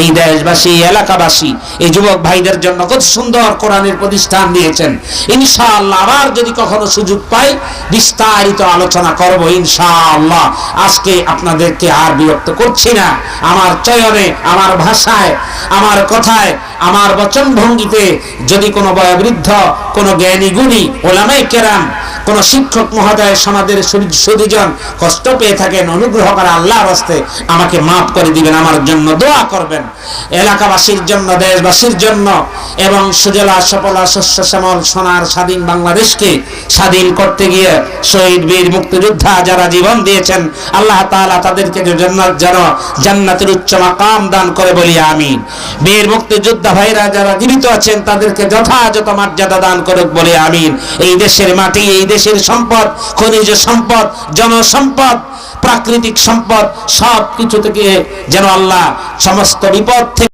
এই দেশবাসী, এলাকাবাসী, এই যুবক ভাইদের জন্য কত সুন্দর কোরআনের প্রতিষ্ঠান দিয়েছেন। ইনশাআল্লাহ আবার যদি কখনো সুযোগ পাই, বিস্তারিত আলোচনা করব ইনশাআল্লাহ। আজকে আপনাদেরকে আর বিরক্ত করছি না। আমার চয়নে, আমার ভাষায়, আমার কথায়, আমার বচন ভঙ্গিতে যদি কোনো বয়োবৃদ্ধ, কোনো জ্ঞানী গুণী ওলামায়ে কেরাম কোন শিক্ষক মহোদয় সমাজের সুদীজন কষ্ট পেয়ে থাকেন, অনুগ্রহ করে আল্লাহর হস্তে আমাকে মাফ করে দিবেন, আমার জন্য দোয়া করবেন। এলাকাবাসীর জন্য, দেশবাসীর জন্য, এবং সুজলা সফলা শস্য শ্যামল সোনার স্বাধীন বাংলাদেশকে স্বাধীন করতে গিয়ে শহীদ বীর মুক্তিযোদ্ধা যারা জীবন দিয়েছেন, আল্লাহ তাআলা তাদেরকে জান্নাতের উচ্চ মাকাম দান করে বলি আমিন। বীর মুক্তিযোদ্ধা ভাইরা যারা জীবিত আছেন তাদেরকে যথাযথ মর্যাদা দান করুক বলি আমিন। এই দেশের মাটি, এই দেশের সম্পদ, খনিজ সম্পদ, জনসম্পদ, প্রাকৃতিক সম্পদ, সব কিছু থেকে যেন আল্লাহ সমস্ত বিপদ থেকে